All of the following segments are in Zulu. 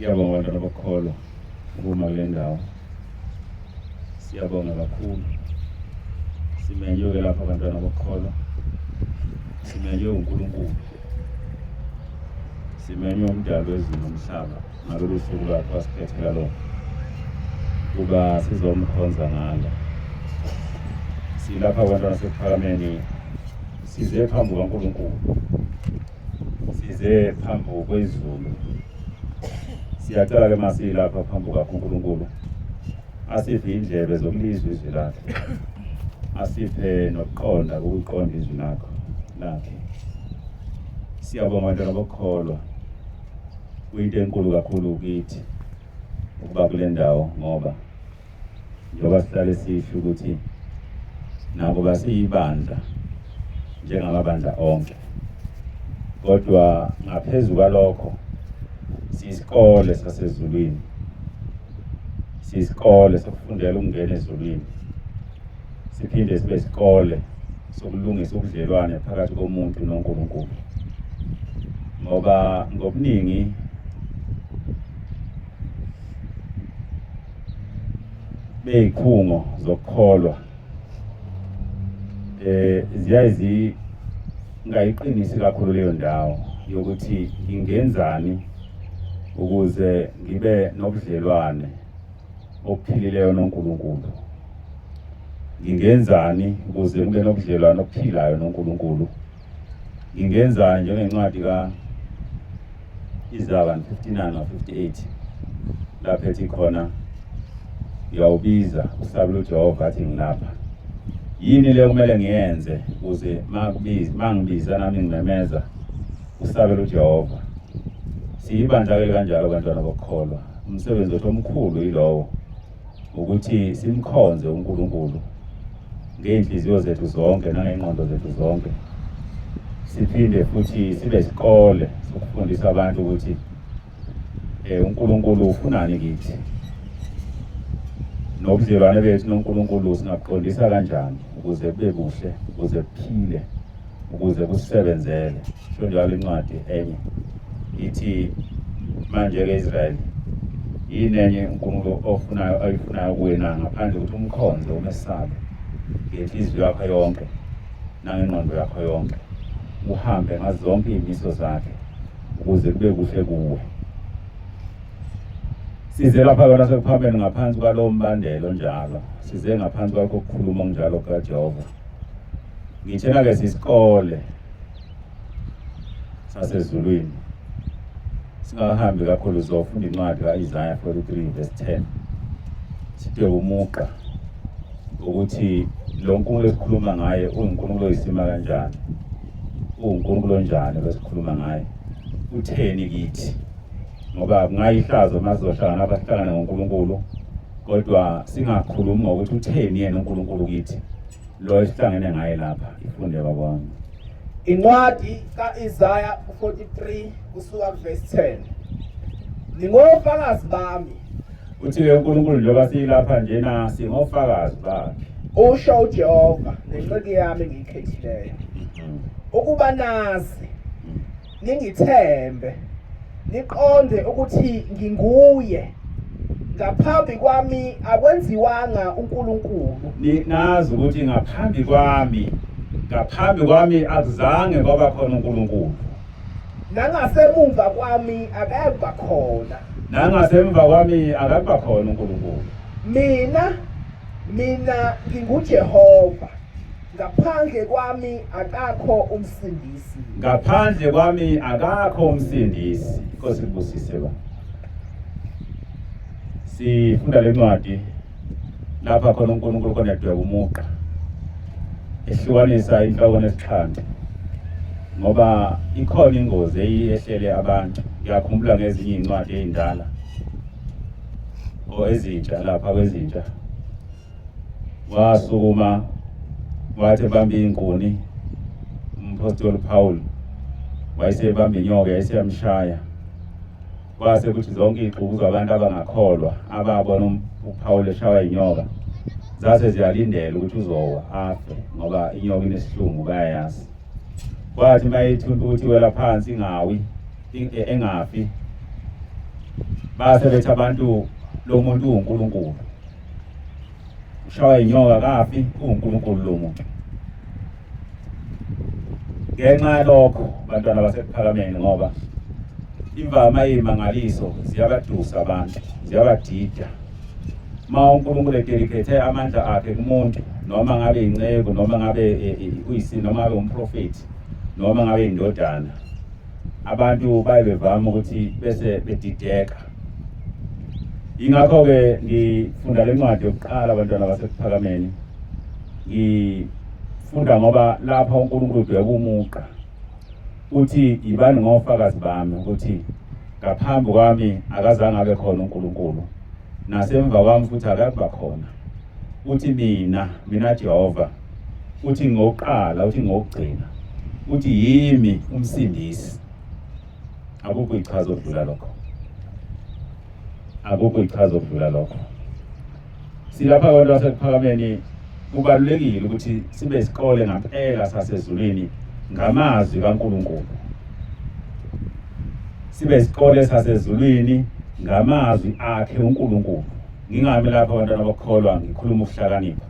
Ngiyabonga abantu abakholwa ukuma kule ndawo. Siyabonga kakhulu. Simenywe lapha abantwana abakholwa. Simenywe uNkulunkulu. Simenywe umdali wezulu nomhlaba ngalolu suku lwakhe wasikhethela lona kuba sizomkhonza ngalo. Silapha abantwana sephalameni size phambi kaNkulunkulu. Size phambi kwezulu. Siyacela ke masilapha phambi kaNkulunkulu. Asiphe indlebe zokulizwa izwi lakhe. Asiphe nokuqonda ukuqonda izwi lakhe. Siyabonga abantwana abakholwa. Kuyinto enkulu kakhulu kithi ukuba kule ndawo ngoba njengoba sihlale sisho ukuthi nakuba siyibandla njengamabandla onke. Kodwa ngaphezulu kwalokho siyisikole sasezulwini. Siyisikole sokufundela ukungena ezulwini. Siphinde sibe isikole sokulungisa ubudlelwane phakathi komuntu noNkulunkulu. Ngoba ngobuningi beyikhungo zokukholwa ziyazi ngayiqinisi kakhulu leyo ndawo yokuthi ngingenzani ukuze ngibe nobudlelwane obuphilileyo noNkulunkulu. Ngingenzani ukuze ngibe nobudlelwane obuphilayo noNkulunkulu. Ngingenzani njengencwadi kaIsaya 59:58 lapho ethi khona ngiyawubiza usabe uJehova athi ngilapha. Yini le kumele ngiyenze ukuze mangibiza nami ngimemeza usabe uJehova. Siyibandla kanjalo abantwana abakholwa. Umsebenzi wethu omkhulu yilowo ukuthi simkhonze uNkulunkulu ngeenhliziyo zethu zonke nangengqondo zethu zonke. Siphinde futhi sibe isikole sokufundisa abantu ukuthi uNkulunkulu ufunani kithi. Nobudlelwane bethu noNkulunkulu singaqondisa kanjani ukuze kube kuhle, ukuze kuphile, ukuze kusebenzele. Sho njalo incwadi enye ithi manje ke Israyeli yini enye uNkulunkulu ayifunayo kuwena ngaphandle ukuthi umkhonze umesabe ngenhliziyo yakho yonke nangengqondo yakho yonke. Uhambe ngazo zonke izimiso zakhe ukuze kube kuhle kuwe. Size lapha bona sekuphambene ngaphansi kwalo mbandelo njalo. Size ngaphansi kwakho ukukhuluma njalo kaJehova. Ngithena ke sisikole sasezulwini. Singahambi kakhulu zofunda incwadi kaIsaya 43:10. Sithe umuqa ukuthi lo nkulunkulu esikhuluma ngaye uNkulunkulu oyisima kanjani. uNkulunkulu onjani besikhuluma ngaye. Utheni kithi? Ngoba kungayihlazo mazohlangana abahlangana noNkulunkulu kodwa singakhulumi ngokuthi utheni yena uNkulunkulu kithi. Lo esihlangene ngaye lapha ifunde babami. Incwadi kaIsaya 43 kusuka verse 10. Ningofakazi bami. Uthi uNkulunkulu njengoba siyilapha njena singofakazi bakhe. Usho uJehova nenqeke yami ngiyikhethileyo. Ukuba nazi ningithembe niqonde ukuthi nginguye. Ngaphambi kwami akwenziwanga uNkulunkulu. Nazi ukuthi ngaphambi kwami akuzange kwaba khona uNkulunkulu. Nangasemumva kwami akekho khona. Nangasemva kwami akekho khona uNkulunkulu. Mina nginguJehova. Ngaphandle kwami akakho umsindisi. Ngaphandle kwami akakho umsindisi. Inkosi ibusise ba. Sifunda le ncwadi lapha khona uNkulunkulu khona edweba umuqa. Ehlukanisa inhloko nesixhanti. Ngoba ikhona ingozi eyehlele abantu. Ngiyakhumbula ngezinye incwadi ezindala. Ezintsha lapha kwezintsha. Wasukuma wathi bamba inkuni umpostoli Paul wayesebamba inyoka yayisiyamshaya. Kwase kuthi zonke ixuku zabantu abangakholwa ababona uPaul eshawa inyoka zase ziyalindela ukuthi uzowa afe ngoba inyoka inesihlungu bayayazi. Kwathi mayithunta ukuthi wela phansi ingawi engafi base bethi abantu lo muntu uNkulunkulu ushawa inyoka kafi uNkulunkulu lo muntu ngenxa yalokho bantwana basekuphakameni ngoba imvama yemangaliso ziyabadusa abantu ziyabadida ma uNkulunkulu ededicate amandla akhe kumuntu noma ngabe inceko noma ngabe uyisi noma ngabe umprofeti noma ngabe indodana abantu bayebevama ukuthi bese bedideka ingakho ke ngifunda lencwadi yokuqala abantwana basekuphakameni ngifunda ngoba lapha uNkulunkulu ubheka umuqa uthi ibani ngofakazi bami ukuthi ngaphambi kwami akazange abe khona uNkulunkulu nasemva kwami futhi akakuba khona uthi mina Jehova uthi ngokuqala uthi ngokugcina uthi yimi umsindisi akukho ichazo okudlula lokho akukho ichazo okudlula lokho silapha abantu basekuphakameni kubalulekile ukuthi sibe isikole ngaphela sasezulwini ngamazwi kaNkulunkulu sibe isikole sasezulwini ngamazwi akhe uNkulunkulu ngingami lapha abantwana bakholwa ngikhuluma ukuhlakanipha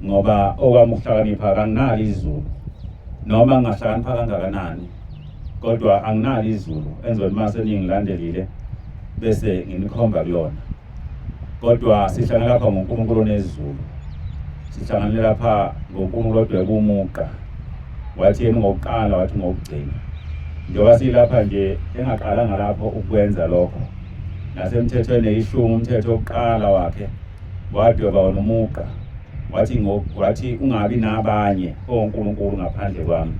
ngoba okwami ukuhlakanipha akanginalo izulu noma ngingahlakanipha kangakanani kodwa anginalo izulu enzothi mase ningilandelile bese nginikhomba kulona kodwa sihlangana lapha ngoNkulunkulu nezulu sihlangana lapha ngoNkulunkulu odweba umuqa wathi yena ngokuqala wathi ngokugcina njengoba silapha nje engaqalanga lapho ukwenza lokho nasemthethweni eyishumi umthetho wokuqala wakhe wadweba wona umuqa wathi ungabi nabanye oNkulunkulu ngaphandle kwami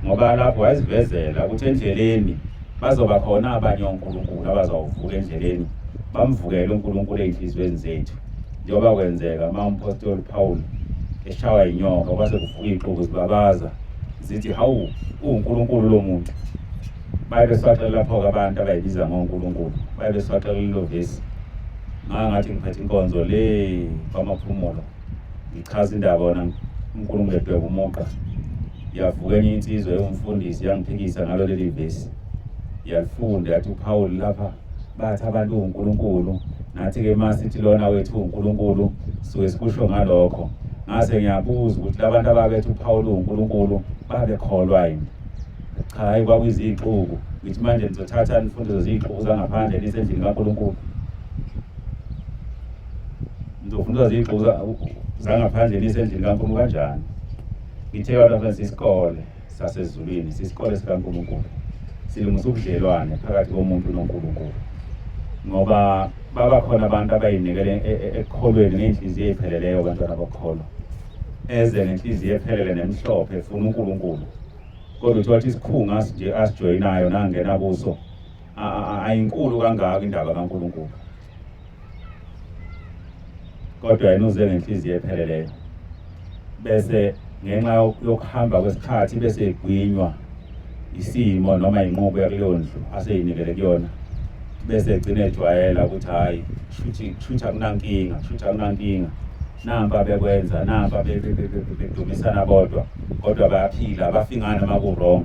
ngoba lapho wayezivezela ukuthi endleleni bazoba khona abanye oNkulunkulu abazawuvuka endleleni bamvukele uNkulunkulu ey'nhliziyweni zethu njengoba kwenzeka uma umpostoli Paul eshawa inyoka kwase kuvuka iy'xuku zibabaza zithi hawu uNkulunkulu lo muntu baye besixoxela lapho-ke abantu abayibiza ngoNkulunkulu baye besixoxela lelo vesi ngathi ngiphethe inkonzo le kwamaphumulo ngichaza indaba yona uNkulunkulu edweba umuqa yavuka enye insizwa yomfundisi yangiphikisa ngalo leli vesi yalifunda yathi uPaul lapha bathi abantu uNkulunkulu nathi-ke masithi lona wethu uNkulunkulu suke sikusho ngalokho ngase ngiyabuza ukuthi labantu ababethi uPaul uNkulunkulu babekholwa yini cha hayi kwakuyizixuku ngithi manje nizothatha imfundiso ziyixuku zangaphandle lisendlini kaNkulunkulu nizofundisa ziyixuku zangaphandle lisendlini kaNkulunkulu kanjani ngithe abantu sisikole sasezulwini sisikole sikaNkulunkulu silungisa ubudlelwane phakathi komuntu noNkulunkulu ngoba baba khona abantu abayinikele ekukholweni ngenhliziyo epheleleyo abantwana bakholwa eze ngenhliziyo ephelele nemhlophe efuna uNkulunkulu kodwa uthi wathi isikhunga nje asijoyinayo nangena kuso ayinkulu kangaka indaba kaNkulunkulu kodwa yena uze ngenhliziyo epheleleyo bese ngenxa yokuhamba kwesikhathi bese egwinywa isimo noma inqubo yakuleyo ndlu aseyinikele kuyona bese egcina ejwayela ukuthi hayi shutha kunankinga namba bekwenza namba bedumisana bodwa kodwa bayaphila bafingana maku-wrong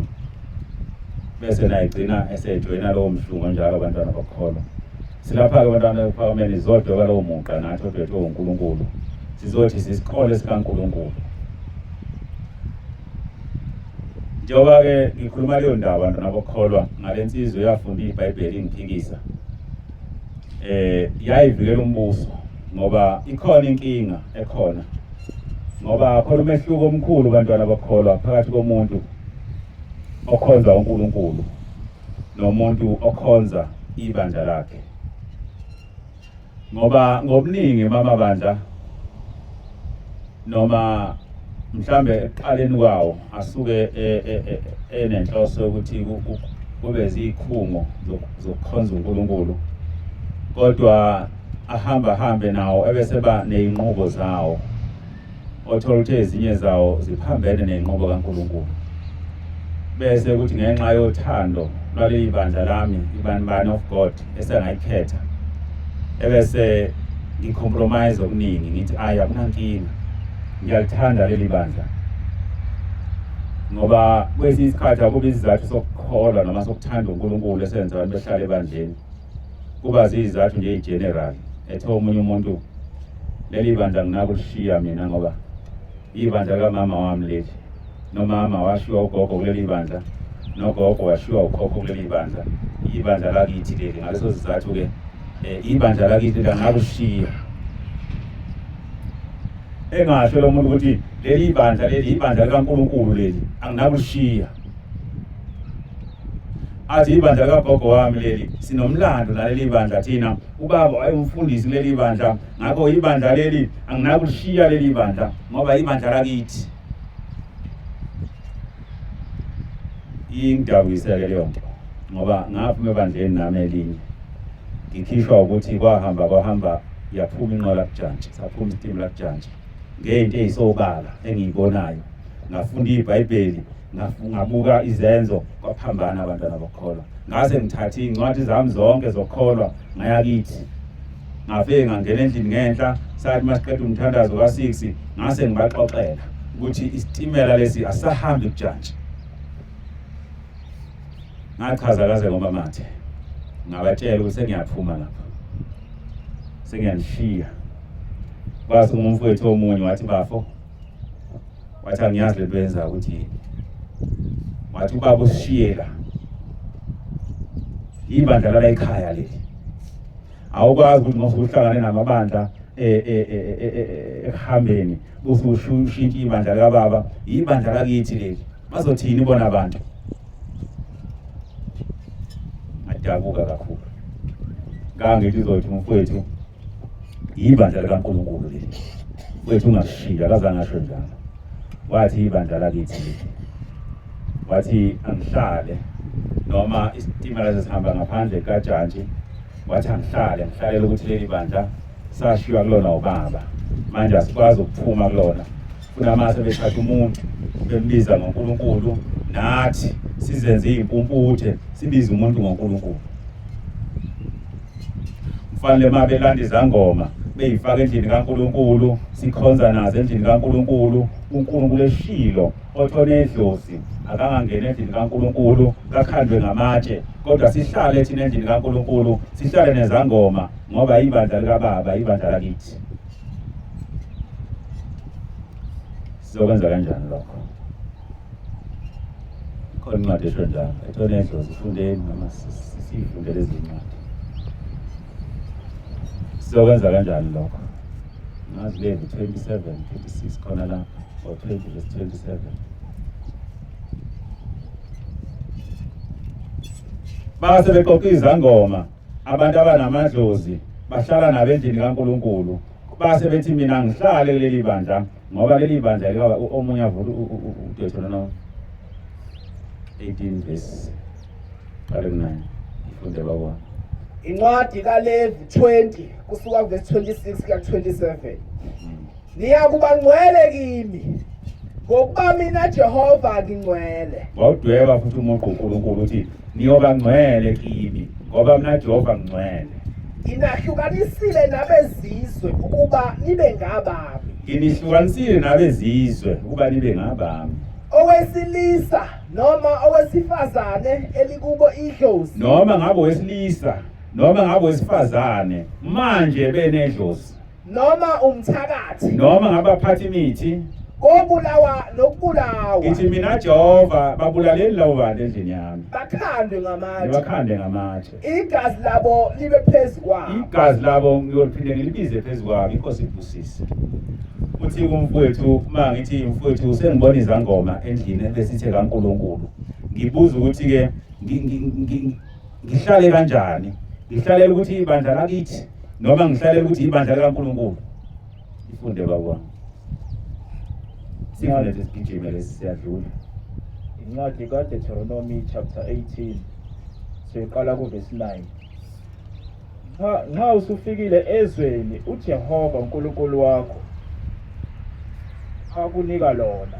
bese naye egcina esejoyina lowo mhlungu njalo abantwana bakholwa silapha-ke abantwana bephakameni zodwa lowo muqa nathi odwetshwe uNkulunkulu sizothi sisikole sikaNkulunkulu njengoba-ke ngikhuluma leyo ndaba abantwana bakholwa ngale nsizwa eyafunda iBhayibheli ingiphikisa yayivikela umbuso ngoba ikhona inkinga ekhona ngoba khona umehluko omkhulu bantwana bakholwa phakathi komuntu okhonza uNkulunkulu nomuntu okhonza ibandla lakhe ngoba ngobuningi mamabandla noma mhlambe ekuqaleni kwawo asuke enenhloso ukuthi kube zikhungo zokukhonza uNkulunkulu kodwa ahambe nawo ebese ba neyinqubo zawo othola ukuthi ezinye zawo ziphambene neyinqubo kaNkulunkulu bese ukuthi ngenxa yothando lwaleli bandla lami ibandla of God esengayikhetha ebese ngicompromise okuningi ngithi akunankinga ngiyalithanda leli bandla ngoba kwesinye isikhathi akube isizathu sokukholwa noma sokuthanda uNkulunkulu esenza abantu behlale ebandleni kuba zizathu nje general ethe omunye umuntu leli bandla nginakushiya mina ngoba ibandla kamama wami leli nomama washiwa ugogo kuleli bandla nogogo washiwa ukhokho kuleli bandla ibandla lakithi leli ngaleso sizathu ke ibandla lakithi nginakushiya engasho lo muntu ukuthi leli bandla leli ibandla likaNkulunkulu leli anginakushiya athi ibandla kagogo wami leli sinomlando naleli bandla thina ubaba wayemfundisi leli bandla ngakho ibandla leli anginakushiya leli bandla ngoba ibandla lakithi ingidabuyiseke leyo nto ngoba ngaphuma ebandleni nami elinye ngikhishwa ukuthi kwahamba yaphuma inqola kujantshi saphuma isitima lakujantshi ngento ezisobala engiyibonayo ngafunda iBhayibheli ngabuka izenzo kwaphambana abantwana bokholwa ngase ngithatha incwadi zami zonke zokholwa ngaya kithi ngafike ngangena endlini ngenhla sathi masiqeda umthandazo ka6 ngase ngibaxoxela ukuthi isitimela lesi asahambi kujantshi ngachaza kaze ngoba mathe ngabatshela ukuthi sengiyaphuma lapha sengiyanishiya kwase umfowethu omunye wathi bafo wathi angiyazi lento yenza ukuthi wathi ubaba usishiyela ibandla la ekhaya leli awukwazi ukuthi ngosuhlangane namabandla ehambeni usushintsha ibandla kababa ibandla lakithi leli bazothini bona abantu ngadabuka kakhulu ngangithi uzothi umfowethu ibandla likaNkulunkulu leli wethu ungashiya kaza ngasho njalo wathi ibandla lakithi leli wathi angihlale noma isitimela sesihamba ngaphandle kajantshi wathi ngihlalele ukuthi leli bandla sashiywa kulona ubaba manje asikwazi ukuphuma kulona kunamase bethatha umuntu bembiza ngoNkulunkulu nathi sizenze impumputhe sibiza umuntu ngoNkulunkulu kufanele mabelanda izangoma beyifaka endlini kaNkulunkulu sikhonza nazo endlini kaNkulunkulu uNkulunkulu eshilo othone edlozi akangangena endlini kaNkulunkulu kakhandwe ngamatshe kodwa sihlale thina endlini kaNkulunkulu sihlale nezangoma ngoba ibandla likaBaba ibandla lakithi sizokwenza kanjani lokho khona incwadi esho njalo ethone edlozi ifundeni noma sifundele izincwadi sizokwenza kanjani lokho ngazi levi 27:26 khona lapha or 20:27 base beqoqa izangoma abantu abanamadlozi bahlala nabendlini kaNkulunkulu base bethi mina ngihlale kuleli bandla ngoba leli bandla lika omunye avula uDeuteronomy 18:9 ifunde bakwa incwadi kaLevi 20 kusuka verse 26 kuya 27 niyakuba ngcwele kimi ngokuba mina Jehova ngingcwele wawudweba futhi umuntu uNkulunkulu uthi niyoba ngcwele kimi ngoba mina Jehova ngingcwele inahlukanisile nabezizwe ukuba nibe ngabami nginihlukanisile nabezizwe ukuba nibe ngabami owesilisa noma owesifazane elikubo idlozi noma ngabe wesilisa noma ngabe wesifazane manje benedlozi noma umthakathi noma ngabaphathi imithi kobulawa nokubulawa ngithi mina Jehova babulaleli lawo bantu endlini yami bakhandwe ngamatshe bakhande ngamatshe igazi labo libe phezukwabo igazi labo ngiyoliphinde ngilibize phezukwabo inkosi ibusise uthi kumfowethu mangithi umfowethu sengibona izangoma endlini besithe kaNkulunkulu ngibuza ukuthi ke ngihlale kanjani ngihlalela ukuthi ibandla lakithi noma ngihlalela ukuthi ibandla likaNkulunkulu ifunde bakwa singalethe isigijime lesiyadlula incwadi kaDeuteronomy chapter 18 siqala kuverse 9 nxa usufikile ezweni uJehova uNkulunkulu wakho akunika lona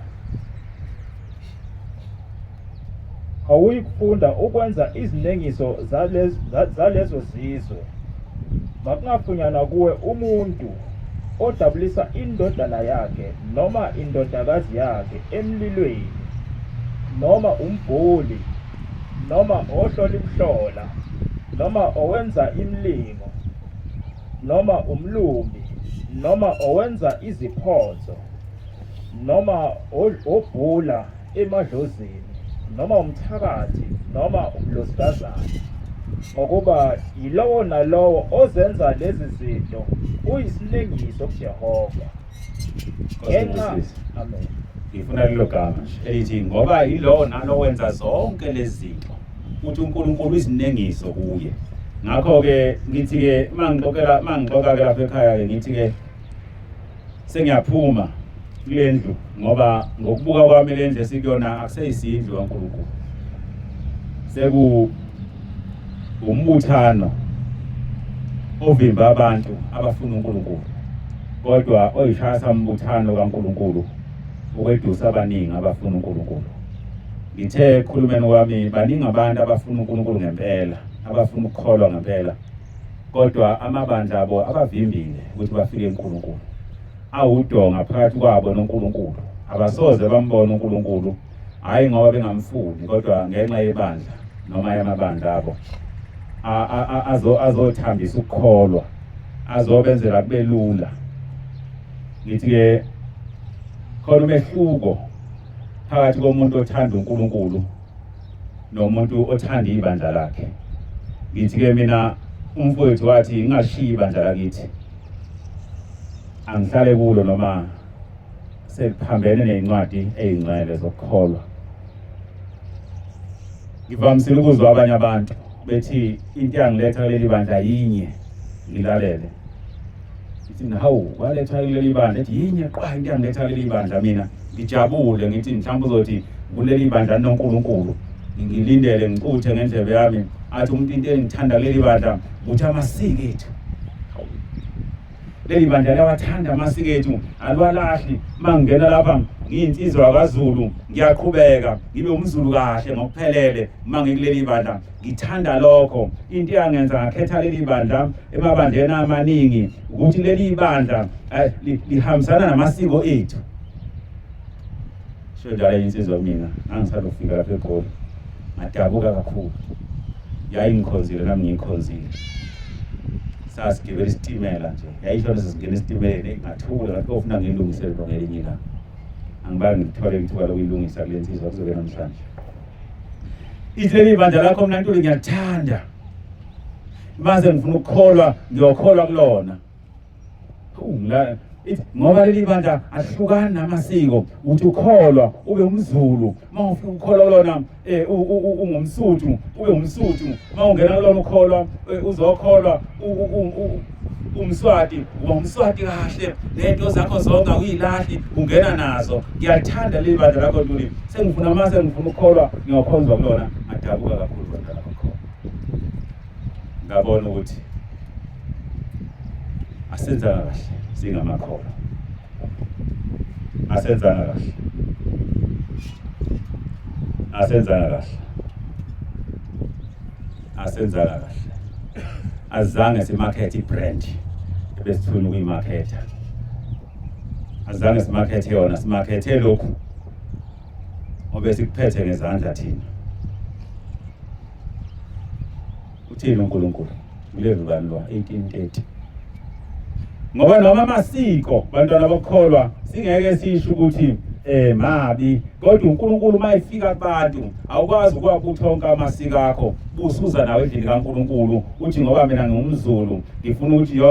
awuyikufunda ukwenza izinengiso zalezo zizwe makungafunyana kuwe umuntu odabulisa indodana yakhe noma indodakazi yakhe emlilweni noma umbhuli noma ohlola imhlola noma owenza imlingo noma umlumbi noma owenza iziphonzo noma obhula emadlozini noma umthakathi noma umlosikazana ngokuba yilowo nalowo ozenza lezi zinto uyisilengiso kuJehova ngenxa amen. Ngifuna lelo gama nje elithi ngoba yilowo nalo wenza zonke lezi zinto uthi uNkulunkulu isinengiso kuye. Ngakho ke ngithi ke mangixoka ke lapha ekhaya ke ngithi ke sengiyaphuma kule ndlu ngoba ngokubuka kwami le ndlu esikuyona akuseyisindlu kaNkulunkulu. Seku umbuthano ovimba abantu abafuna uNkulunkulu. Kodwa oyishaya sambuthano kaNkulunkulu ukwedusa abaningi abafuna uNkulunkulu. Ngithe ekhulumeni kwami baningi abantu abafuna uNkulunkulu ngempela, abafuna ukukholwa ngempela. Kodwa amabandla abo abavimbile ukuthi bafike kuNkulunkulu. Awudonga phakathi kwabo noNkulunkulu. Abasoze bambone uNkulunkulu hayi ngoba bengamfuni kodwa ngenxa yebandla noma yamabandla abo. Azothambisa ukukholwa, azobenzela kube lula. Ngithi ke khona umehluko phakathi komuntu othanda uNkulunkulu nomuntu othanda ibandla lakhe. Ngithi ke mina umfowethu wathi ngingashiyi ibandla lakithi, angihlale kulo noma sekuphambene nezincwadi ezingcwele zokukholwa. Ngivamisile ukuzwa abanye abantu bethi into yangiletha kuleli bandla yinye ngilalele. Ngithi hawu waletha kuleli bandla ethi yinye qha into yangiletha kuleli bandla mina ngijabule ngithi mhlawumbe uzothi kuleli bandla noNkulunkulu ngilindele ngicuthe ngendlebe yami athi umuntu into engithanda kuleli bandla ukuthi amasiko ethu. Leli bandla liyawathanda amasiko ethu alwalahli. Mangingena lapha ngiyinsizwa yakwaZulu ngiyaqhubeka ngibe umZulu kahle ngokuphelele. Mangikuleli bandla ngithanda lokho. Into yangenza ngakhetha leli bandla emabandleni amaningi ukuthi leli bandla lihambisana namasiko ethu. Njalo insizwa mina angisalofika lapha eGoli ngadabuka kakhulu. Yayingikhonzile nami ngiyikhonzile. Sasigibela isitimela nje. Yayisho sesingena esitimeleni ngathula ngathi ofuna ngilungisele into ngelinye ilanga. Angibani ngithole ithuba lokuyilungisa kule nsizwa kuzobe namhlanje. Leli bandla lakho mina Ntuli ngiyathanda. Mase ngifuna ukukholwa ngiyokholwa kulona. Ngoba leli bandla ahlukana namasiko. Uthi ukholwa ube umZulu, mawufika ukholwa kulona ungumSuthu ube umSuthu, mawungena kulona ukholwa uzokholwa umSwati uba umSwati kahle. Lento zakho zonke uyilahli ungena nazo. Ngiyalithanda leli bandla lakho Ntuli. Sengifuna mase ngifuna ukukholwa ngiyokhonzwa kulona. Ngadabuka kakhulu bandla lakho. Ngabona ukuthi asenza kahle singamakholwa. Asenza kahle. Asenza kahle. Asenza kahle. Azange simarket ibrand ebesifuna ukuyimarketa. Azange simarket yona, simarkete lokhu obesikuphethe ngezandla thina. Uthini uNkulunkulu uLevukani lwa 18:30. Ngoba noma amasiko bantwana bakholwa singeke sisho ukuthi mabi, kodwa uNkulunkulu mayifika kubantu awukwazi ukwabuthi onke amasiko akho busuza nawe endlini kaNkulunkulu uthi ngoba mina ngingumZulu ngifuna ukuthi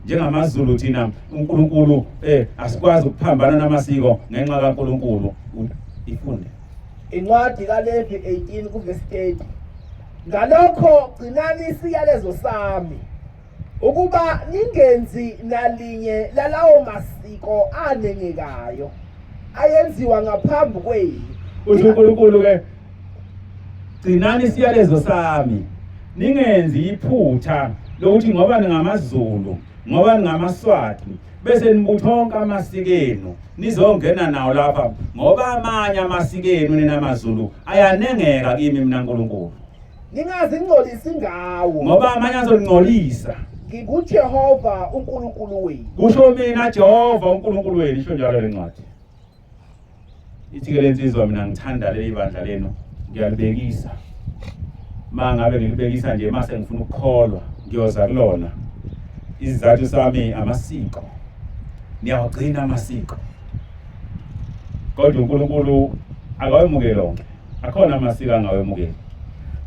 njengamaZulu thina uNkulunkulu asikwazi ukuphambana namasiko ngenxa kaNkulunkulu. Ifunde incwadi kaLevi 18 kuvesi 30. Ngalokho gcinani isiyalezo sami ukuba ningenzi nalinye lalawo masiko anengekayo ayenziwa ngaphambi kwenu. Uthi uNkulunkulu ke gcinani isiyalezo sami ningenzi iphutha lokuthi ngoba ningamaZulu ngoba ningamaswati bese nibutha onke amasiko enu nizongena nawo lapha ngoba amanye amasiko enu ninamaZulu ayanengeka kimi mina uNkulunkulu. Ningazingcolisi ngawo ngoba amanye azongcolisa. NginguJehova uNkulunkulu wenu. Kusho mina Jehova uNkulunkulu wenu isho njalo lencwadi. Ithi ke lensizwa mina ngithanda leli bandla lenu ngiyalibekisa. mangabe ngilibekisa nje mase ngifuna ukukholwa ngiyoza kulona izizathu sami amasiko niyawagcina amasiko kodwa uNkulunkulu akawemukeli lonke akhona amasiko angawemukeli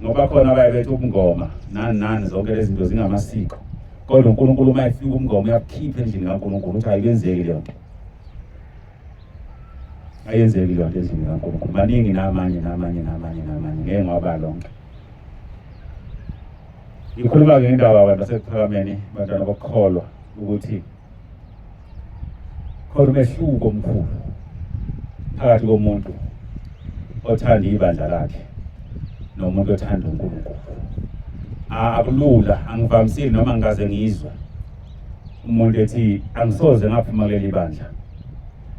ngoba khona abayebethi ubungoma nani zonke lezi zinto zingamasiko kodwa uNkulunkulu uma efika umngoma uyakhipha endlini kaNkulunkulu ukuthi ayenzeki leyo nto ayenzeki leyo nto endlini kaNkulunkulu maningi namanye ngeke ngaba lonke ngikhuluma ngendaba abantu basePhakameni bantwana bokukholwa ukuthi khona umehluko omkhulu phakathi komuntu othanda ibandla lakhe nomuntu othanda uNkulunkulu akulula angivamisile noma ngikaze ngizwe umuntu ethi angisoze ngaphuma kuleli bandla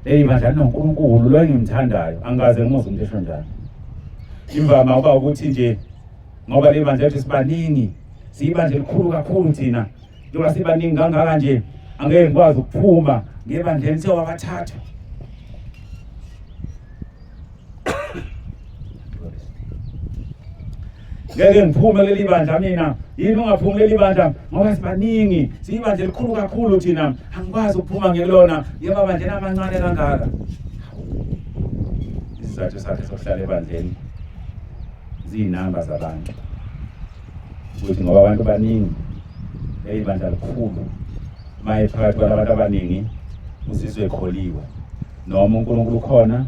leli bandla noNkulunkulu lo engimthandayo angikaze ngimuzwe umuntu esho njalo imvama uba ukuthi nje ngoba leli bandla lethu sibaningi siyibandla elikhulu kakhulu thina njengoba sibaningi kangaka nje angeke ngikwazi ukuphuma ngebandleni sewabathathu ngeke ngiphume leli bandla mina yini ungaphumi leli bandla ngoba sibaningi siyibandla elikhulu kakhulu thina angikwazi ukuphuma ngelona yemabandleni amancane kangaka isizathu sakhe sokuhlala ebandleni zinamba zabantu ukuthi ngoba abantu baningi leli bandla likhulu maye phakathi kwabantu abaningi uzizwe ekholiwe noma uNkulunkulu khona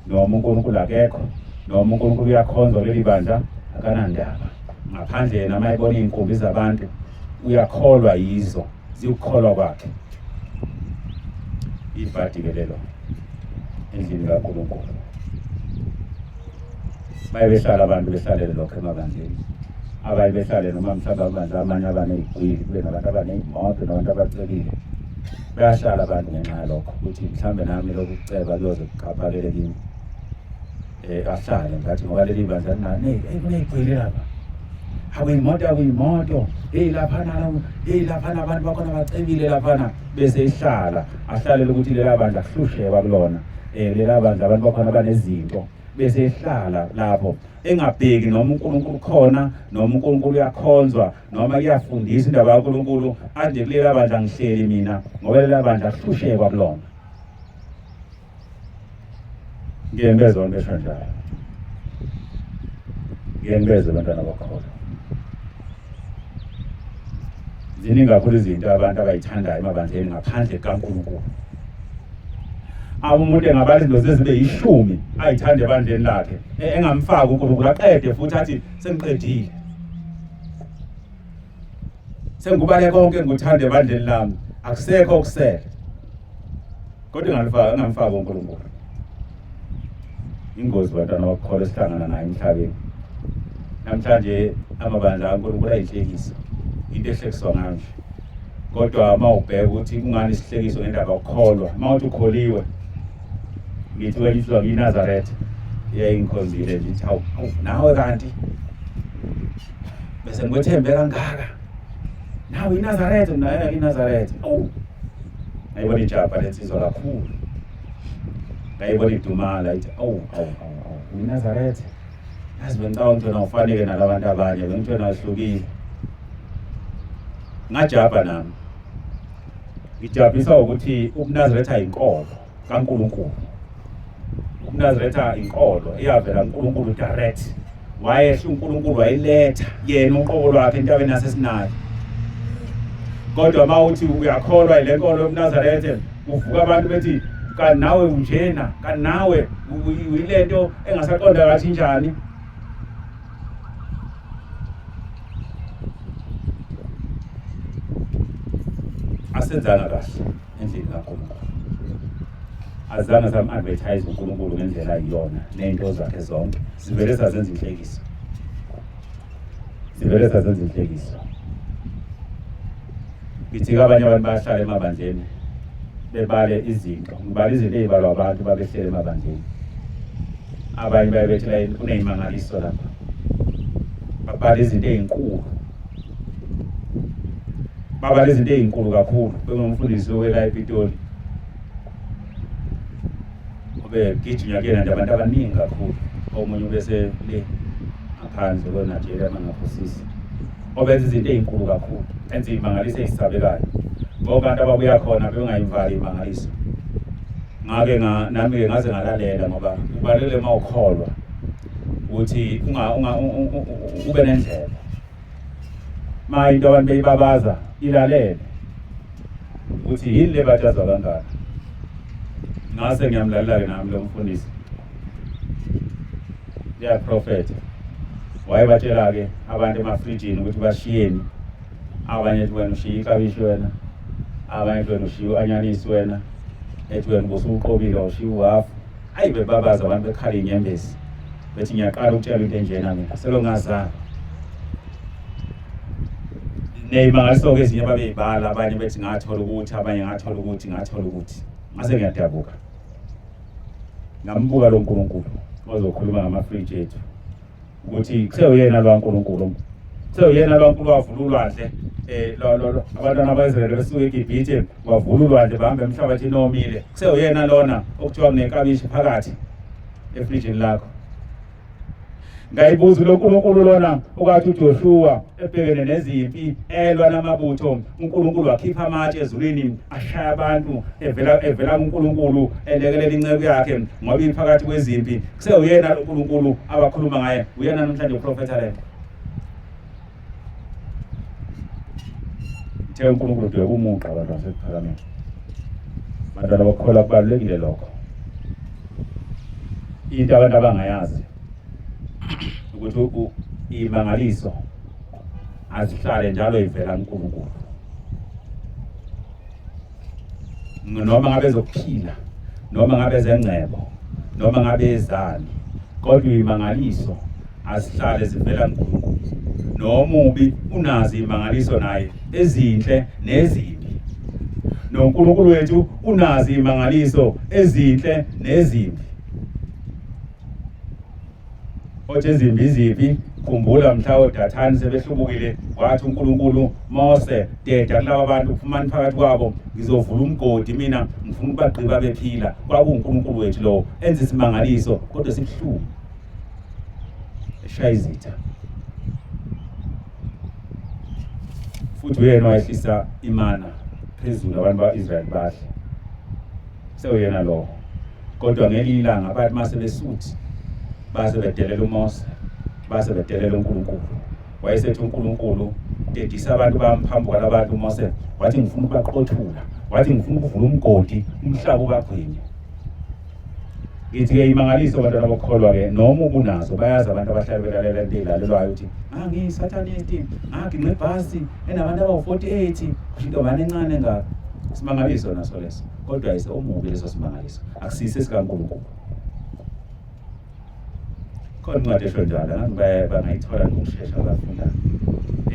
noma uNkulunkulu akekho noma uNkulunkulu uyakhonzwa leli bandla akanandaba ngaphandle yena mayibona izinkumbi zabantu uyakholwa yizo ziyukholwa kwakhe ibhadi ke lelo endlini kaNkulunkulu bayebehlala abantu behlalele lokho emabandleni abaye behlale noma mhlawumbe amandla amanye abanezigwili kube nabantu abanezimoto nabantu abacekile bayahlala abantu ngenxa yalokho ukuthi mhlawumbe nami lokuceba kuyoze kuqaphalele kimi ahlale ngathi ngoba leli bandla kuneyigwili lapha akuyimoto laphana abantu bakhona bacebile laphana bese ihlala ahlalele ukuthi lela bandla kuhlushekwa kulona lela bandla abantu bakhona banezinto bese ihlala lapho engabheki noma uNkulunkulu khona noma uNkulunkulu uyakhonzwa noma kuyafundisa indaba kaNkulunkulu anje kulela bandla ngihleli mina ngoba lela bandla kuhlushekwa kulona ngiyembeza abantu besho njalo ngiyembeza abantwana bakholwa ziningi kakhulu izinto abantu abayithandayo emabandleni ngaphandle kaNkulunkulu umuntu engabala izinto zezibe 10 ayithande ebandleni lakhe engamfaki uNkulunkulu aqede futhi athi sengiqedile sengubale konke ngikuthande ebandleni lami akusekho okusele kodwa engamfaki uNkulunkulu ingozi bantwana bakholwa esihlangana nayo emhlabeni namhlanje amabandla kaNkulunkulu ayinhlekiso into ehlekiswa ngayo nje kodwa uma ubheka ukuthi kungani isihlekiso ngendaba yokukholwa uma uthi ukholiwe ngithi wayiswa yiNazaretha yayingikhonzile nje hawu nawe kanti bese ngikwethembe kangaka nawe iNazaretha naye iNazaretha ayibona ijapha lensizwa kakhulu ngayibona idumala ithi iNazaretha yazi bengicabanga ufanele nalabantu abanye bengithona ahlukile ngajapha nami ngijabulisa ukuthi uNazaretha inkolo kaNkulunkulu uNazaretha inkolo iyavela kuNkulunkulu direct wayehla uNkulunkulu wayiletha yena uqobo lwakhe entabeni yaseSinayi kodwa mawuthi uyakholwa ile nkolo yoNazaretha uvuka abantu bethi kanti nawe unjena kanti nawe uyilento engasaqonda kathi njani asenzanga kahle endlini kaNkulunkulu azange sam-advertise uNkulunkulu ngendlela yiyona nento zakhe zonke sivele sazenza inhlekiso ngithi abanye abantu bayahlala emabandleni bebale izinto ngibala izinto ey'balwa abantu babehlele emabandleni abanye bayebethi la kuney'mangaliso lapha babala izinto ey'nkulu babala izinto ey'nkulu kakhulu bengumfundisi owela ePitoli ube gijinya kuyena nje abantu abaningi kakhulu omunye bese le ngaphandle kweNigeria mangaphosisi obenza izinto ezinkulu kakhulu enza imangaliso ezisabekayo ngoba abantu ababuya khona bengayivali imangaliso ngake nami ngaze ngalalela ngoba kubalekile uma ukholwa ukuthi ube nendlela ma into abantu beyibabaza ilalele ukuthi yini le batshazwa kangaka ngase ngiyamlalela-ke nami lo mfundisi prophet wayebatshela-ke abantu emafrijini ukuthi bashiyeni abanye ethi wena ushiye iklabishi wena abanye ethi wena ushiye u-anyanisi wena ethi wena ubusuqobile ushiye uhafu ayi bebabaza abantu bekhala inyembezi bethi ngiyaqala ukutshela into enjena mina selongazana neyimangaliso-ke ezinye babeyibala abanye bethi ngathola ukuthi abanye ngathola ukuthi ngase ngiyadabuka ngambuka lo nkulunkulu ozokhuluma ngamafriji ethu ukuthi kuseyuyena lo nkulunkulu kuseyuyena lo nkulunkulu wavula ulwandle abantwana ba-Israyeli besuke eGibhithe wavula ulwandle bahambe emhlabathini omile kuseyuyena lona okuthiwa kunekabishi phakathi efrijini lakho ngayibuza lo nkulunkulu lona okathi uJoshua ebhekene nezimpi elwa namabutho uNkulunkulu wakhipha amatshe ezulwini ashaya abantu evela kuNkulunkulu elekelela inceke yakhe ngoba iphakathi kwezimpi kuseyuyena lo nkulunkulu abakhuluma ngaye uyena namhlanje uprofeta le uthe uNkulunkulu udweba umuqa abantu basePhalamende abantwana bakholwa kubalulekile lokho into abantu abangayazi ukuthi imangaliso azihlale njalo ivela kuNkulunkulu noma ngabe ezokuphila noma ngabe ezengcebo noma ngabe ezani kodwa imangaliso azihlale zivela kuNkulunkulu nomubi unazi imangaliso naye ezinhle nezimbi noNkulunkulu wethu unazi imangaliso ezinhle nezimbi othi ezimbi khumbula mhla uDathani sebehlubukile wathi uNkulunkulu Mose deda kulabo bantu ufumana phakathi kwabo ngizovula umgodi mina ngifuna ubagqiba bephila kwakuNkulunkulu wethu lo enza isimangaliso kodwa sibuhlungu eshaya izitha futhi uyena wayehlisa imana phezulu abantu ba-Israyeli bahle sewuyena lo kodwa ngelinye ilanga abantu mase besuthi base bedelela uMose base bedelela uNkulunkulu wayesethi uNkulunkulu dedisa abantu bamphambuka labantu uMose wathi ngifuna ukubaqothula wathi ngifuna ukuvula umgodi umhlaba ubagcine ngithi-ke imangaliso abantwana bakholwa-ke noma ubunazo bayazi abantu abahlala belalela into eyilalelwayo ukuthi ngiyisathanisti nginqe ibhasi enabantu abawu-48 kusho intombane encane ngako isimangaliso naso leso kodwa ayise omubi leso simangaliso akusiyise sikaNkulunkulu khona incwadi esho njalo ngathi bangayithola ngokushesha abafunda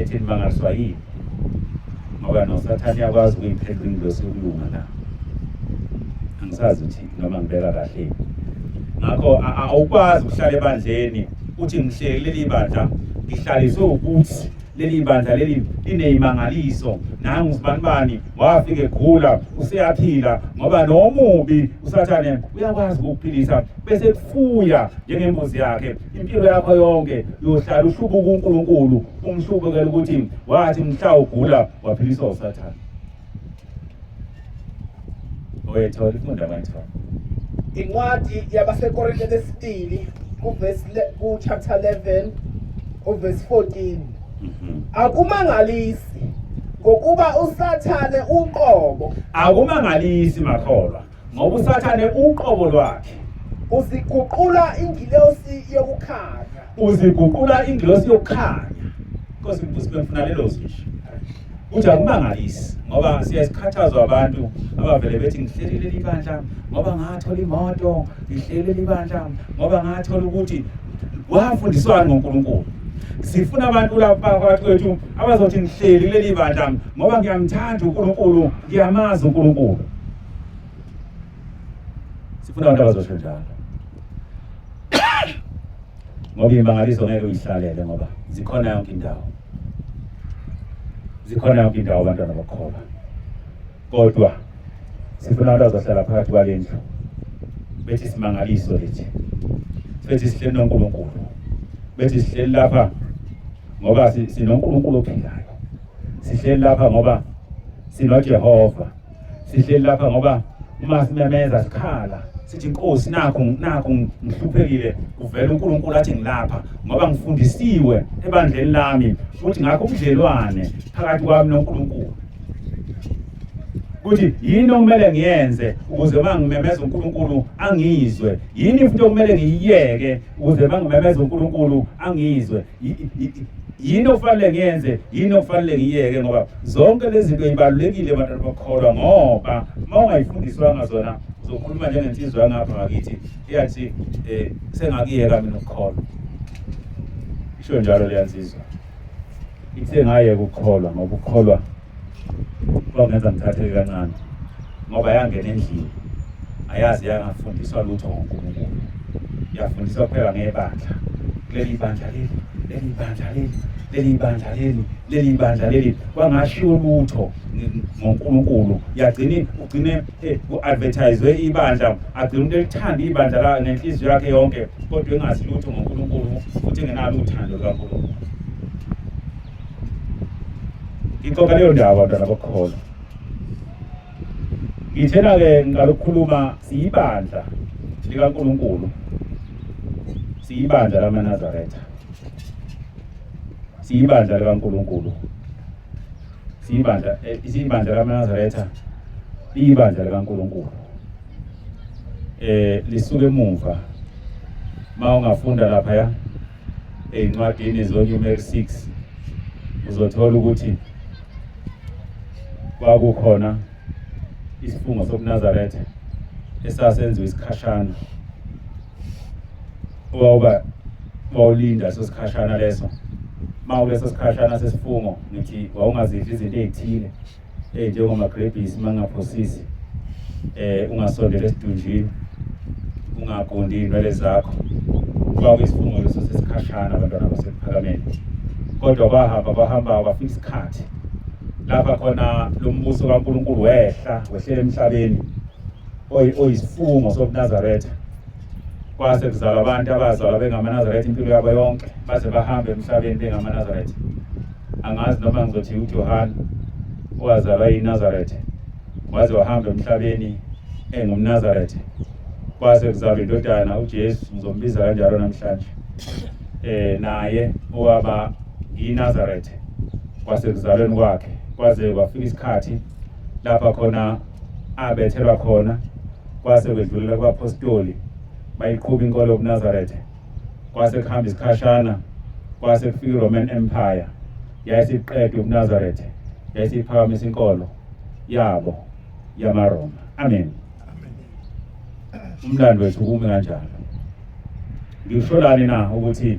ethi nimangaliswa yini ngoba noSathane uyakwazi ukuyiphendula ingilosi yokulunga la angisazi ukuthi noma ngibeka kahle ngakho awukwazi ukuhlala ebandleni uthi ngihleli leli bandla ngihlaliswe ukuthi leli bandla leli lineyimangaliso nangu usibanibani wafika egula useyaphila ngoba nomubi uSathane uyakwazi ukukuphilisa bese kufuya njengembuzi yakhe impilo yakho yonke uyohlala uhlubuka uNkulunkulu umhlubukela ukuthi wathi mhla ugula waphiliswa uSathane oyethola ifunda bayithola incwadi yabaseKorinte lesibili ku-chapter 11 uverse 14 akumangalisi ngokuba uSathane uqobo akumangalisi makholwa ngoba uSathane uqobo lwakhe uziguqula ingilosi yokukhanya Nkosi ngifuna lelo zisho uthi akumangalisi ngoba siyasikhathazwa abantu abavele bethi ngihleli leli bandla ngoba ngathola imoto ngihleli leli bandla ngoba ngathola ukuthi wafundiswana ngoNkulunkulu sifuna abantu lapha phakathi kwethu abazothi ngihleli leli bandla ngoba ngiyamthanda uNkulunkulu ngiyamazi uNkulunkulu sifuna abantu abazosho njalo ngoba imangaliso ngeke uyihlalele ngoba zikhona yonke indawo abantwana bakholwa kodwa sifuna abantu abazohlala phakathi kwalendlu bethi simangaliso lethi sihleli noNkulunkulu bethi sihleli lapha ngoba sinoNkulunkulu ophilayo, sihleli lapha ngoba sinoJehova, sihleli lapha ngoba uma simemeza sikhala sithi Nkosi nakho ngihluphekile, kuvela uNkulunkulu athi ngilapha ngoba ngifundisiwe ebandleni lami ukuthi ngakho ubudlelwane phakathi kwami noNkulunkulu, ukuthi yini okumele ngiyenze ukuze mangimemeza uNkulunkulu angizwe, yini into okumele ngiyiyeke ukuze mangimemeza uNkulunkulu angizwe, yini ofanele ngiyenze, yini ofanele ngiyiyeke, ngoba zonke lezi zinto zibalulekile abantu abakholwa, ngoba uma ungayifundiswanga zona uzokhuluma njengensizwa yangapha ngakithi iyathi sengakiyeka mina ukukholwa. Isho njalo leyansizwa ithe ngayeka ukukholwa ngoba ukukholwa kwangenza ngithatheke kancane, ngoba yangena endlini ayazi yangafundiswa lutho ngoNkulunkulu, yafundiswa kuphela ngebandla, leli bandla leli kwangashiwo lutho ngoNkulunkulu, ugcine ku-advertise ibandla, agcine umuntu elithanda ibandla la nenhliziyo yakhe yonke, kodwa engazi lutho ngoNkulunkulu futhi engenalo uthando lukaNkulunkulu. Ixoxa leyo ndaba abantwana bokholwa. Ngithena-ke ngalokukhuluma siyibandla likaNkulunkulu, siyibandla lamaNazaretha, siyibandla likaNkulunkulu, siyibandla lamaNazaretha, liyibandla likaNkulunkulu. Lisuke emuva ma ungafunda laphaya ey'ncwadini zoNumeri 6 uzothola ukuthi kwakukhona isifungo sobuNazaretha esasenziwa isikhashana, wawulinda leso sikhashana leso. Mawuleso sikhashana sesifungo ngithi wawungazidli izinto ey'thile njengomagrebhisi mangaphosisi, ungasondeli esidunjini, ungagundi iy'nwele zakho. Kwakuyisifungo leso sesikhashana abantwana basePhakameni, kodwa bahamba kwafika isikhathi lapha khona lo mbuso kaNkulunkulu wehlela emhlabeni oyisifungo sobuNazaretha. Kwase kuzalwa abantu abazalwa bengamaNazaretha impilo yabo yonke baze bahambe emhlabeni bengamaNazaretha. Angazi noma ngizothi uJohane owazalwa yiNazaretha waze wahamba emhlabeni engumNazaretha. Kwase kuzalwa indodana uJesu, ngizombiza kanjalo namhlanje, naye owaba yiNazaretha. Kwase kuzalweni kwakhe kwaze kwafika isikhathi lapha khona abethelwa khona, kwase kwedlulela kwaPhostoli bayiqhuba inkolo yobuNazaretha. Kwase kuhamba isikhashana, kwase kufika iRoman Empire, yayisiqeda ubuNazaretha, yayisiphakamisa inkolo yabo yamaRoma. Amen. Umlando wethu kume kanjalo. Ngisholani na ukuthi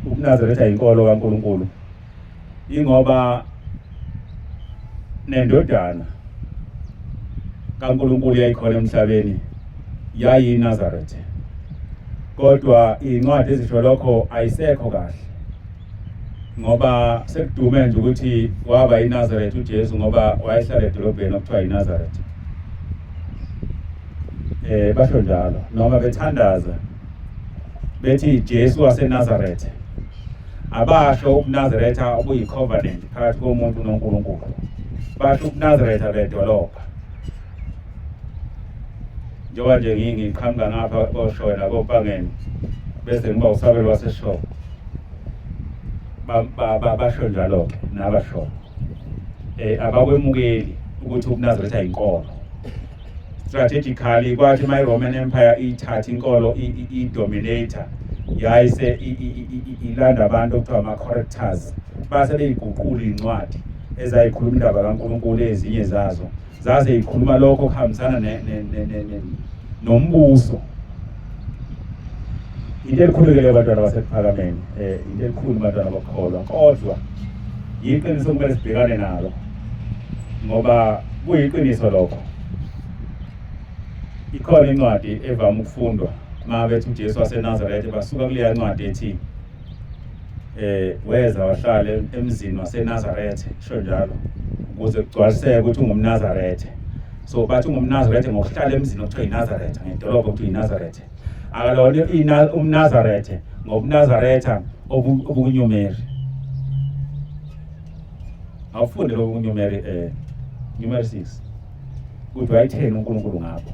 ubuNazaretha inkolo kaNkulunkulu ingoba nendodana kaNkulunkulu yayikhona emhlabeni yayiNazaretha, kodwa incwadi ezisho lokho ayisekho kahle, ngoba sekudume nje ukuthi waba yiNazaretha uJesu ngoba wayehlala edolobheni okuthiwa yiNazaretha. Basho njalo noma bethandaza bethi Jesu waseNazaretha, abasho ubuNazaretha obuyi-covenant phakathi komuntu noNkulunkulu, basho ubuNazaretha bedolobha. Njengoba nje ngiqhamuka ngapha koShowe nakoPangeni bese ngiba usabelo waseShowe, basho njalo-ke nabasho abakwemukeli ukuthi ubuNazaretha yinkolo. Strategically kwathi my-Roman Empire ithatha inkolo i-dominator, yayise ilanda abantu okuthiwa ama-correctors, base beyiguqula iy'ncwadi ezayikhuluma indaba kaNkulunkulu, ezinye zazo zaze yikhuluma lokho okuhambisana nombuso. Into elikhulekile abantwana basePhakameni, into elikhulu abantwana bakholwa, kodwa yiqiniso kumele sibhekane nalo, ngoba kuyiqiniso lokho. Ikhona incwadi evame ukufundwa uma bethi uJesu waseNazaretha, basuka kuleya ncwadi ethi weza wahlala emzini waseNazaretha, isho njalo ukuze kugcwaliseke ukuthi ungumNazaretha. So bathi ungumNazaretha ngokuhlala emzini okuthiwa yiNazaretha, ngedolobha okuthiwa yiNazaretha. akalona umNazaretha ngobuNazaretha obukuNyumeri. Awufunde lokhu kuNyumeri Numeri 6 ukuthi wayithena uNkulunkulu ngabo.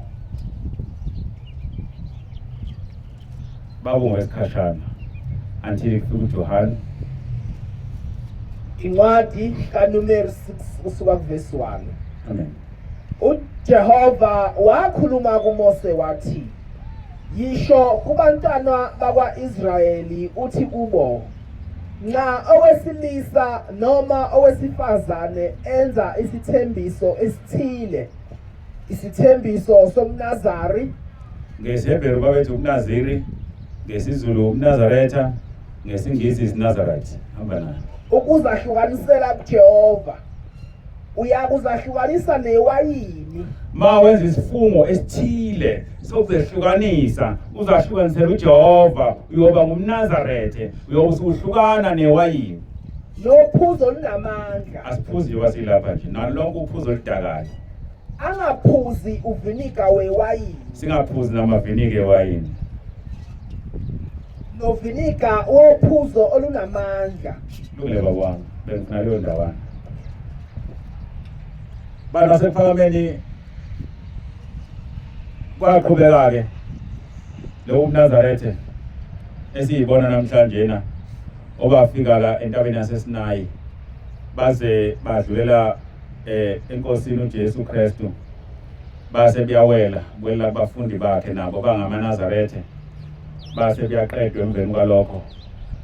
Babonga isikhashana until kufika uJohane. Incwadi kaNumeri 6 kusuka kuvesi 1. Amen. uJehova wakhuluma kuMose wathi, yisho kubantwana bakwa-Israyeli uthi kubo, nxa owesilisa noma owesifazane enza isithembiso esithile, isithembiso somNazari, NgesiHebheru babethi umNaziri, ngesiZulu umNazaretha, ngesiNgisi isiNazarite. Hamba nayo. ukuzahlukanisela kuJehova, uyakuzahlukanisa newayini. Ma wenza isifungo esithile sokuzehlukanisa, uzahlukanisela uJehova, uyoba ngumNazaretha, uyosuhlukana newayini. Nophuzo olunamandla, Asiphuzi wasilapha nje, nalonke uphuzo oludakayo. angaphuzi uvinika wewayini, Singaphuzi namavinike ewayini. novinika wophuzo olunamandla. Lukule babami, bengifuna leyo ndawana. Bana sekuphakameni kwaqhubeka-ke lo umNazaretha esiyibona namhlanje na obafika la entabeni yaseSinayi baze badlulela enkosini uJesu Kristu base biyawela kwela abafundi bakhe nabo bangamaNazaretha base biyaqedwa emveni kwalokho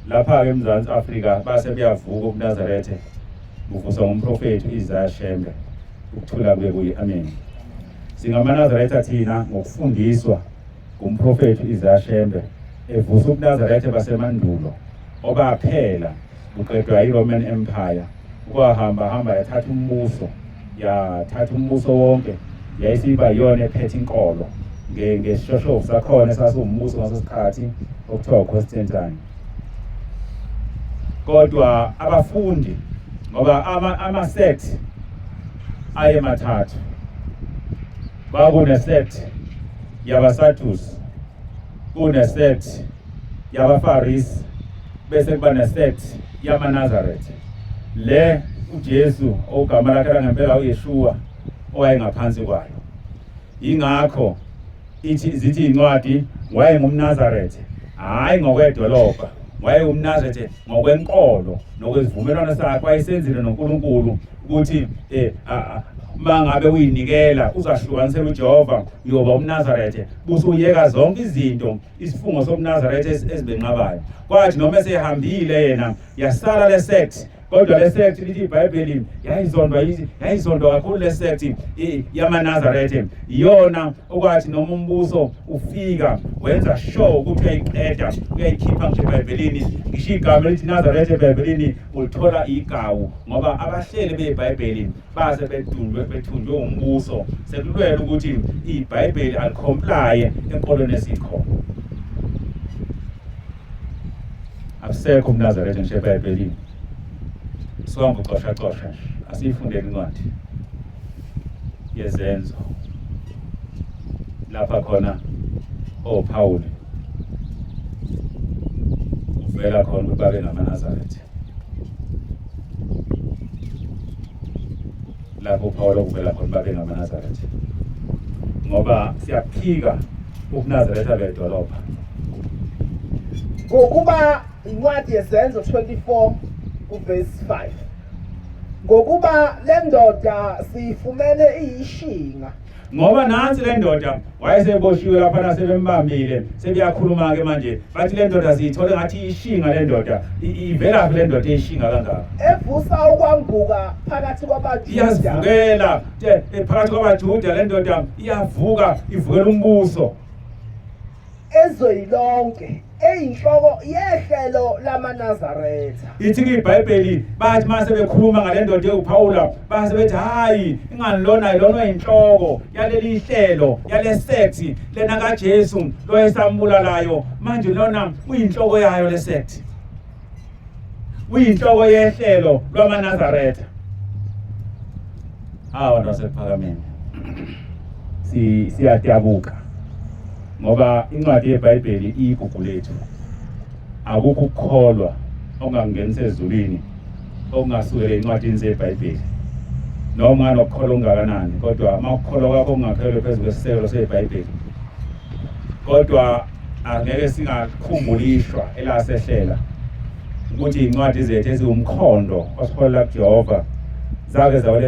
lapha-ke eMzantsi Afrika base biyavuka ubuNazaretha buvuswa ngumprofethi u-Isaiah Shembe, ukuthula kube kuye. Amen. SingamaNazaretha thina ngokufundiswa ngumprofethi u-Isaiah Shembe evusa ubuNazaretha basemandulo obaphela buqedwa yi-Roman Empire, ukwahamba yathatha umbuso wonke, yayisiba yiyona ephethe inkolo ngesishoshovu sakhona esasiwumbuso ngaso sikhathi okuthiwa uConstantine. Kodwa abafundi ngoba ama-sect aye mathathu, bakune-sect yabaSaddusi, kune-sect yabaFarisi, bese kuba ne-sect yamaNazaretha. Le uJesu ogama lakhe langempela uYeshua owayengaphansi kwayo. Ingakho zithi incwadi wayengumNazaretha, hayi ngokwedolobha, wayengumNazaretha ngokwenkolo nokwezivumelwano sakhe wayesenzile noNkulunkulu ukuthi mangabe uyinikela uzahlukanisela uJehova, uyoba umNazaretha, busuyeka zonke izinto isifungo sobuNazaretha ezibenqabayo. Kwathi noma esehambile yena yasala le sect, kodwa le sect lithi iBhayibheli yayizondwa kakhulu le sect yamaNazaretha. Iyona okwathi noma umbuso ufika wenza sure ukuthi uyayiqeda, uyayikhipha nje eBhayibhelini. Ngisho igama elithi Nazaretha eBhayibhelini ulithola igawu ngoba abahleli beBhayibheli base bethunjwe umbuso sekulwela ukuthi iBhayibheli alikomplaye enkolweni esikhona. Akusekho umNazaretha nje eBhayibhelini. Sonke ucosha asiyifundele incwadi yezenzo lapha khona oPawuli uvela khona ukuthi babe ngamaNazaretha. Lapho uPawuli uvela khona babe ngamaNazaretha ngoba siyaphika ubuNazaretha bedolobha. Ngokuba incwadi yezenzo 24 uvesi 5, ngokuba le ndoda siyifumene iyishinga, Ngoba nansi le ndoda wayeseboshiwe lapha nasebembambile, sebiyakhuluma-ke manje bathi le ndoda siyithole ngathi ishinga. Le ndoda ivelaphi le ndoda eyishinga kangaka? evusa ukwambuka phakathi kwabaJuda, Iyazivukela phakathi kwabaJuda. Le ndoda iyavuka, ivukela umbuso ezweni lonke, eyinhloko yehlelo lamaNazaretha. ithi iBhayibheli bathi mase bekhuluma ngale ndoda uPawula base bethi hayi ingani lona oyinhloko yaleli hlelo yale sect lena kaJesu lo esambulalayo, manje lona uyinhloko yayo le sect, uyinhloko yehlelo lwamaNazaretha. Hawa nosephakameni siyadabuka ngoba incwadi yeBhayibheli iyigugu lethu. Akukho ukukholwa ongangenisa ezulwini okungasukela encwadini zeBhayibheli. Noma nokukholwa ongakanani, kodwa uma ukukholwa kwakho ungakhelwe phezu kwesisekelo seBhayibheli, kodwa angeke singakhumulishwa elasehlela ukuthi incwadi zethu eziwumkhondo osiholela kuJehova zake zawela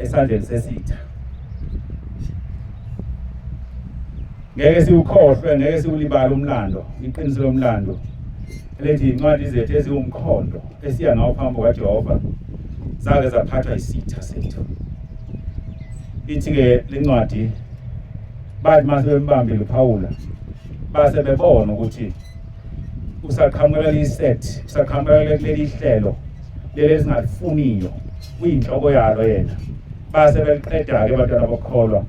esandleni sesitha. Ngeke siwukhohlwe, ngeke siwulibala umlando, iqiniso lomlando elithi incwadi zethu eziwumkhondo esiya ngawo phambi kukaJehova zake zaphathwa isitha sethu. Ithi-ke le ncwadi bathi mase bembambile uPawula base bebona ukuthi usaqhamuka liset, usaqhamuka leli hlelo leli singalifuniyo kuyinhloko yalo yena. Base beliqeda-ke abantwana bokholwa,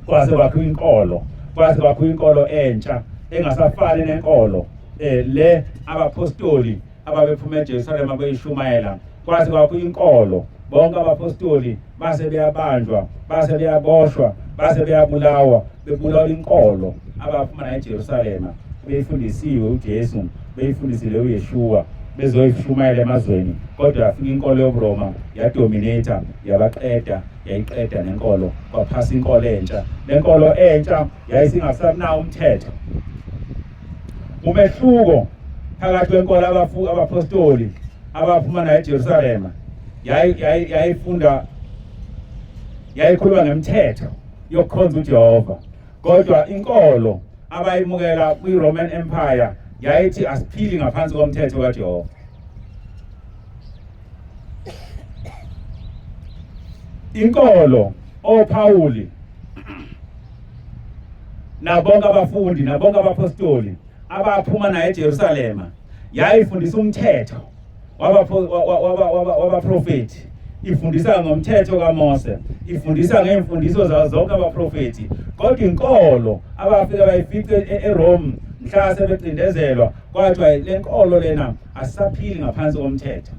kwase kwakhiwa inkolo, kwase kwakhiwa inkolo entsha engasafani nenkolo le abapostoli ababephuma eJerusalema beyishumayela. Kwase kwakhiwa inkolo, bonke abapostoli base beyabanjwa, base beyaboshwa, base beyabulawa, bebulawa inkolo abaphuma na eJerusalema beyifundisiwe uJesu, beyifundisile uYeshua, bezoyishumayela emazweni. Kodwa yafika inkolo yobuRoma yadominator, yabaqeda, yayiqeda nenkolo, kwaphasa inkolo entsha. Le nkolo entsha yayisingasabunawo umthetho. Umehluko phakathi kwenkolo abapostoli abaphuma na eJerusalema yayikhuluma ngemithetho yokukhonza uJehova, kodwa inkolo abayimukela kwi-Roman Empire yayithi asiphili ngaphansi komthetho kaJehova. Inkolo oPawuli nabonke abafundi nabonke abapostoli abaphuma na eJerusalema yayifundisa umthetho wabaprofeti, ifundisa ngomthetho kaMose, ifundisa ngeimfundiso zazo zonke abaprofeti. Kodwa inkolo abafika bayifice eRome mhla sebecindezelwa, kwathiwa le nkolo lena asisaphili ngaphansi komthetho.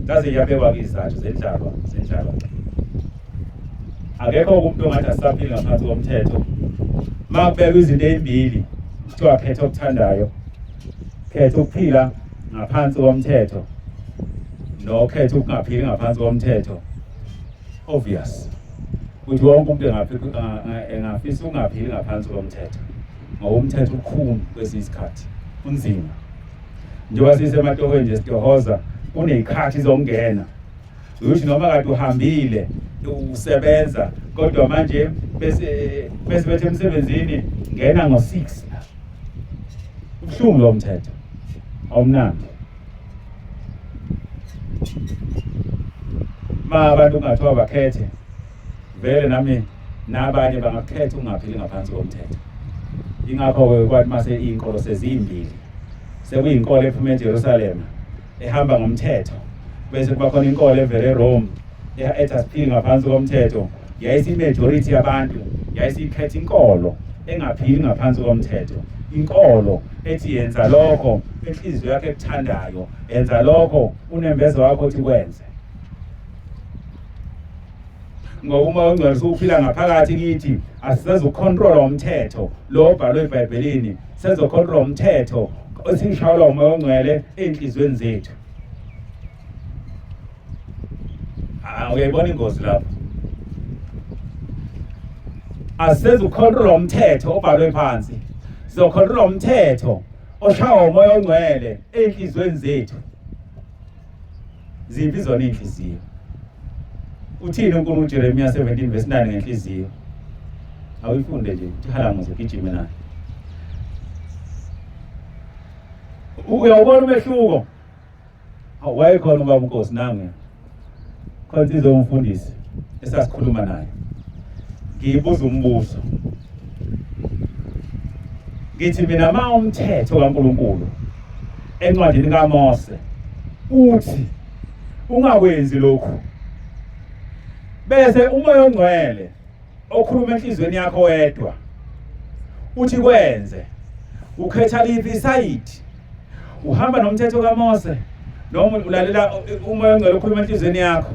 Zaze yabekwa izathu zendaba. Akekho umuntu ongathi asisaphili ngaphansi komthetho. Makubekwa izinto ezimbili, kuthiwa khetha okuthandayo, khetha ukuphila ngaphansi komthetho nokhetha ukungaphili ngaphansi komthetho. Obvious ukuthi wonke umuntu engafisa ukungaphili ngaphansi komthetho, ngoba umthetho ukhulu kwesinye isikhathi unzima. Njengoba sisematokweni nje sitohoza, kuney'khathi zokungena ukuthi noma kade uhambile usebenza, kodwa manje bese bethe emsebenzini ngena ngo-6 la. Ubuhlungu lo mthetho, awumnandi. Abantu ungathiwa bakhethe, vele nami nabanye bangakhetha ungaphili ngaphansi komthetho. Ingakho-ke kwathi mase iy'nkolo sezimbili, sekuyinkolo ephuma eJerusalema ehamba ngomthetho, bese kuba khona inkolo evela eRome ethi asiphili ngaphansi komthetho. Yayisi-majority yabantu yayisikhetha inkolo engaphili ngaphansi komthetho, inkolo ethi yenza lokho enhliziyo yakho ekuthandayo, yenza lokho unembezo wakho othi kwenze. Ngoba uma ungcwele usuphila ngaphakathi kithi, asisezukontrola umthetho lo obhalwe eBhayibhelini, sezokontrola umthetho osishayelwa umoya ongcwele ey'nhliziyweni zethu. Uyayibona ingozi lapho. Asisezukontrola umthetho obhalwe phansi, sizokontrola umthetho oshaywa umoya ongcwele ey'nhliziyweni zethu. Ziphi zona iy'nhliziyo? Uthini uNkulunkulu Jeremiya 17:9 ngenhliziyo? Awuyifunde nje, uthalamuze gijime nayo. Uyawubona umehluko? Wayekhona ubaba uNkosi nange. Khona insizwa yomfundisi esasikhuluma naye. Ngiyibuza umbuzo. Ngithi mina ma umthetho kaNkulunkulu encwadini kaMose uthi ungakwenzi lokhu, bese umoya ongcwele okhuluma enhlizweni yakho wedwa uthi kwenze, ukhetha liphi isayidi? Uhamba nomthetho kaMose noma ulalela umoya ongcwele okhuluma enhlizweni yakho?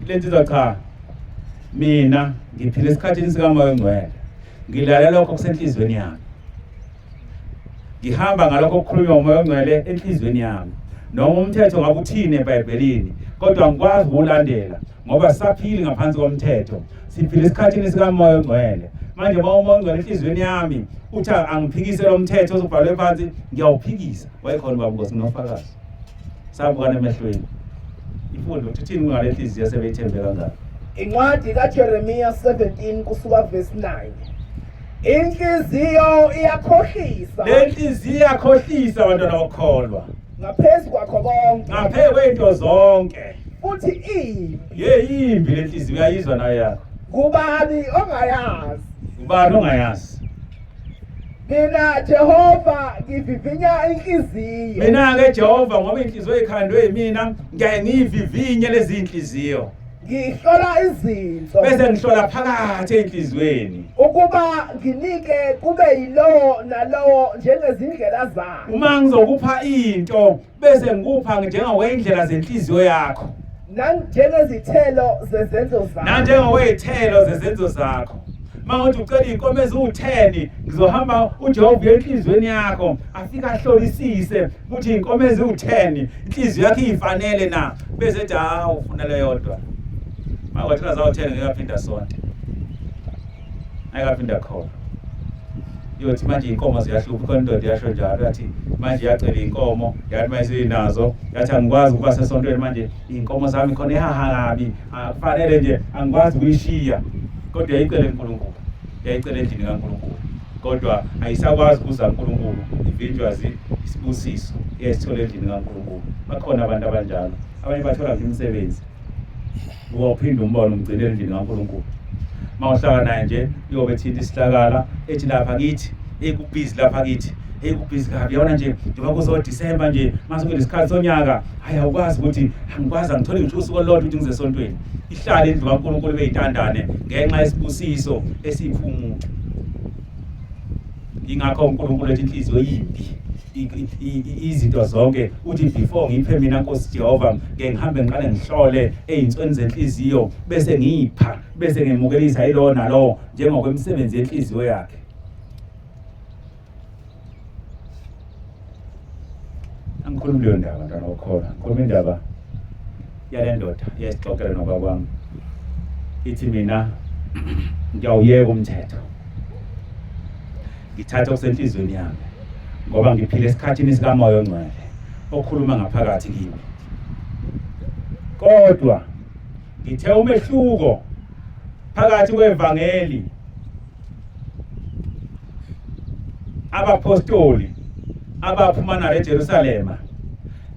Le nsizwa cha, mina ngiphila esikhathini sikamoya ongcwele ngilalela lokho kusenhlizweni yami ngihamba ngalokho okukhulunywa umoya ongcwele enhlizweni yami noma umthetho ngabe uthini eBhayibhelini kodwa ngikwazi ukulandela ngoba saphili ngaphansi komthetho siphila esikhathini sikamoya ongcwele manje uma umoya ongcwele enhlizweni yami uthi angiphikise lo mthetho ozobhalwe phansi ngiyawuphikisa wayekhona baba Nkosi nofakazi sabukana emehlweni ifundo ukuthi uthini ngale nhliziyo sebeyithembe kangaka Incwadi kaJeremiya 17 kusuka verse 9. Inhliziyo iyakhohlisa. Le nhliziyo iyakhohlisa abantwana bokholwa. Ngaphezulu kwakho konke. Ngaphe kwento zonke. Futhi imbi. Yeyimbi le nhliziyo uyayizwa nayo yakho. Kubani ongayazi? Ubani ongayazi? Mina Jehova ngivivinya inhliziyo. Mina ke Jehova ngoba inhliziyo ikhandwe yimina ngiyaye ngivivinye lezi inhliziyo. Ngihlola izinto bese ngihlola phakathi enhlizweni ukuba nginike kube yilowo nalowo njengezindlela zakhe. Uma ngizokupha into bese ngikupha njengawendlela zenhliziyo yakho Nanjengezithelo zezenzo zakho. Nanjengowezithelo zezenzo zakho. Manje ucela inkomo eziwu10 ngizohamba uJehova enhlizweni yakho afika ahlolisise ukuthi inkomo eziwu10 inhliziyo yakho ifanele na bese ethi hawu ufuna le yodwa. Mawathi azawuthenga ngekaphinda sonke. Ayikaphinda khona. Yothi manje inkomo ziyahlupha khona indoda yasho njalo yathi manje iyacela inkomo yathi mayisinazo yathi angikwazi ukuba sesontweni manje inkomo zami khona ehahabi akufanele nje angikwazi ukuyishiya kodwa yayicela uNkulunkulu yayicela endlini kaNkulunkulu kodwa ayisakwazi ukuza uNkulunkulu ivinjwa isibusiso yesithola endlini kaNkulunkulu bakhona abantu abanjalo abanye bathola imisebenzi uwaphinda umbone umgcine endlini kaNkulunkulu mawuhlala naye nje uyobe thina isihlakala ethi lapha kithi ekubhizi lapha kithi ekubhizi kabi yabona nje njengoba kuzo December nje mase kulesikhathi sonyaka hayi awukwazi ukuthi angikwazi angithole ngisho usuku olodwa ukuthi ngize esontweni ihlale endlu kaNkulunkulu beyitandane ngenxa yesibusiso esipha umuntu ingakho uNkulunkulu ethi inhliziyo yimbi izinto zonke uthi before ngiphe mina Nkosi Jehova ngeke ngihambe ngiqale ngihlole ezinsweni zenhliziyo bese ngipha bese ngemukelisa yilo nalo njengokwemisebenzi yenhliziyo yakhe. Angikhulumi leyo ndaba ntwana okhona ngikhuluma indaba yale ndoda yesixoxele nobaba wami ithi mina ngiyawuyeka umthetho ngithatha okusenhlizweni yami ngoba ngiphila esikhathini sikamoya ongcwele okhuluma ngaphakathi kimi kodwa ngithe umehluko phakathi kwevangeli abapostoli abaphuma nalo eJerusalema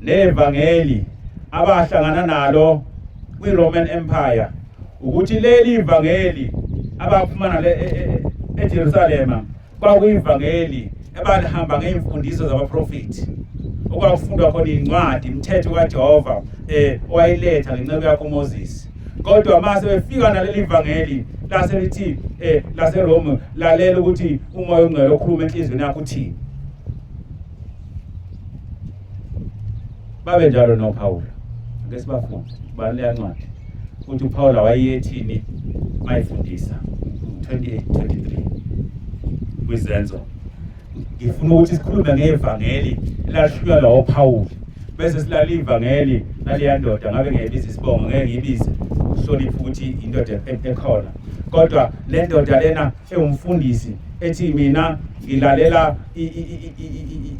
nevangeli abahlangana nalo kwiRoman Empire ukuthi leli ivangeli abaphuma nalo eJerusalema kwakuyivangeli abalihamba ngeimfundiso zabaprofeti okwakufundwa khona incwadi imithetho kaJehova owayiletha ngenceku yakhe uMoses kodwa mase befika naleli ivangeli laselithi laseRome lalela ukuthi umoya ongcwele okhuluma enhlizweni yakho uthini babe njalo noPaul ake sibafunde bani le ncwadi ukuthi uPaul wayethini mayifundisa 28:23 kwizenzo ngifuna ukuthi sikhulume ngevangeli elashunywa lawo Paul bese silala ivangeli naliya ndoda ngabe ngeyibiza isibongo ngeke ngiyibize uhloniphe ukuthi indoda ekhona kodwa le ndoda lena ewumfundisi ethi mina ngilalela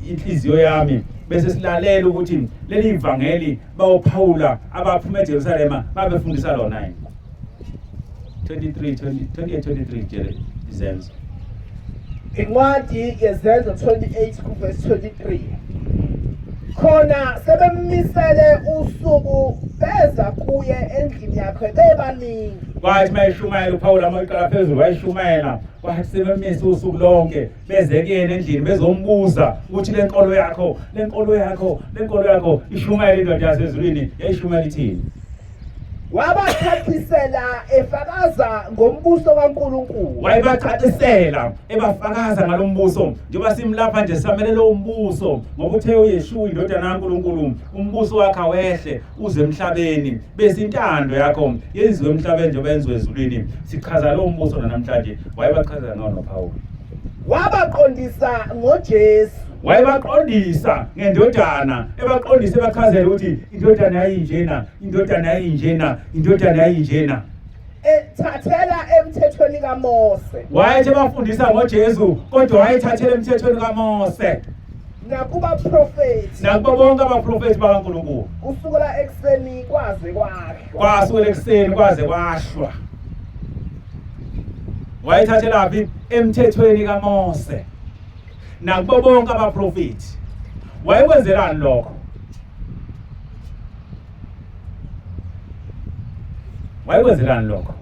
inhliziyo yami bese silalela ukuthi leli ivangeli bawoPaula abaphuma eJerusalema babefundisa lona 28:23 jele izenzo Incwadi yezenzo 28 ku verse 23. Khona sebemisele usuku beza kuye endlini yakhe bebaningi. Kwathi mayishumayela uPaul amaqala phezulu wayishumayela kwathi sebemisa usuku lonke beze kuyena endlini bezombuza ukuthi lenkolo yakho ishumayela indoda yasezulwini yayishumayela ithini wabacacisela efakaza ngombuso kaNkuluNkulu. wayebacacisela ebafakaza ngalombuso njengoba simlapha nje samele lo mbuso ngoba uthe uYeshua indodana kaNkuluNkulu umbuso wakhe wehle uze emhlabeni bese intando yakho yenziwe emhlabeni njengoba yenziwe ezulwini sichaza lo mbuso namhlanje wayebachazela ngawo noPaul wabaqondisa ngoJesu wayebaqondisa ngendodana ebaqondisa ebachazela ukuthi indodana yayinjena indodana yayinjena indodana yayinjena ethathela emthethweni kaMose wayethi bafundisa ngoJesu kodwa wayethathela emthethweni kaMose nakuba prophets nakubo bonke abaprofethi bakaNkuluNkulu kusukela ekseni kwaze kwahlwa kwasukela ekuseni kwaze kwahlwa wayethathela phi emthethweni kaMose nakubo bonke abaprofethi wayekwenzelani lokho wayekwenzelani lokho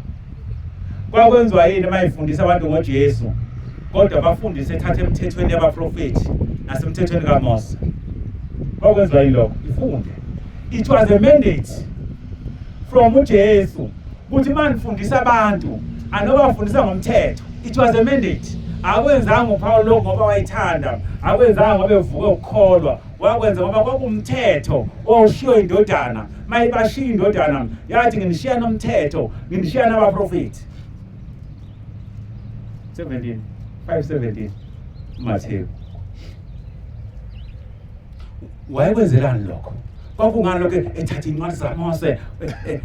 kwakwenziwa yini mayifundisa abantu ngoJesu kodwa bafundise ethathe emthethweni yabaprofethi nasemthethweni kaMose kwakwenziwa yini lokho ifunde it was a mandate from uJesu ukuthi manifundisa abantu anoba bafundisa ngomthetho it was a mandate akwenzanga uPaul lokho ngoba wayithanda akwenzanga ngoba evuke ukukholwa wakwenza ngoba kwakumthetho oshiyo indodana mayibashiya indodana yathi nginishiya nomthetho nginishiya nabaprofethi 5:17 Matthew wayekwenzelani lokho kwakungani lokho ethatha incwadi zaMose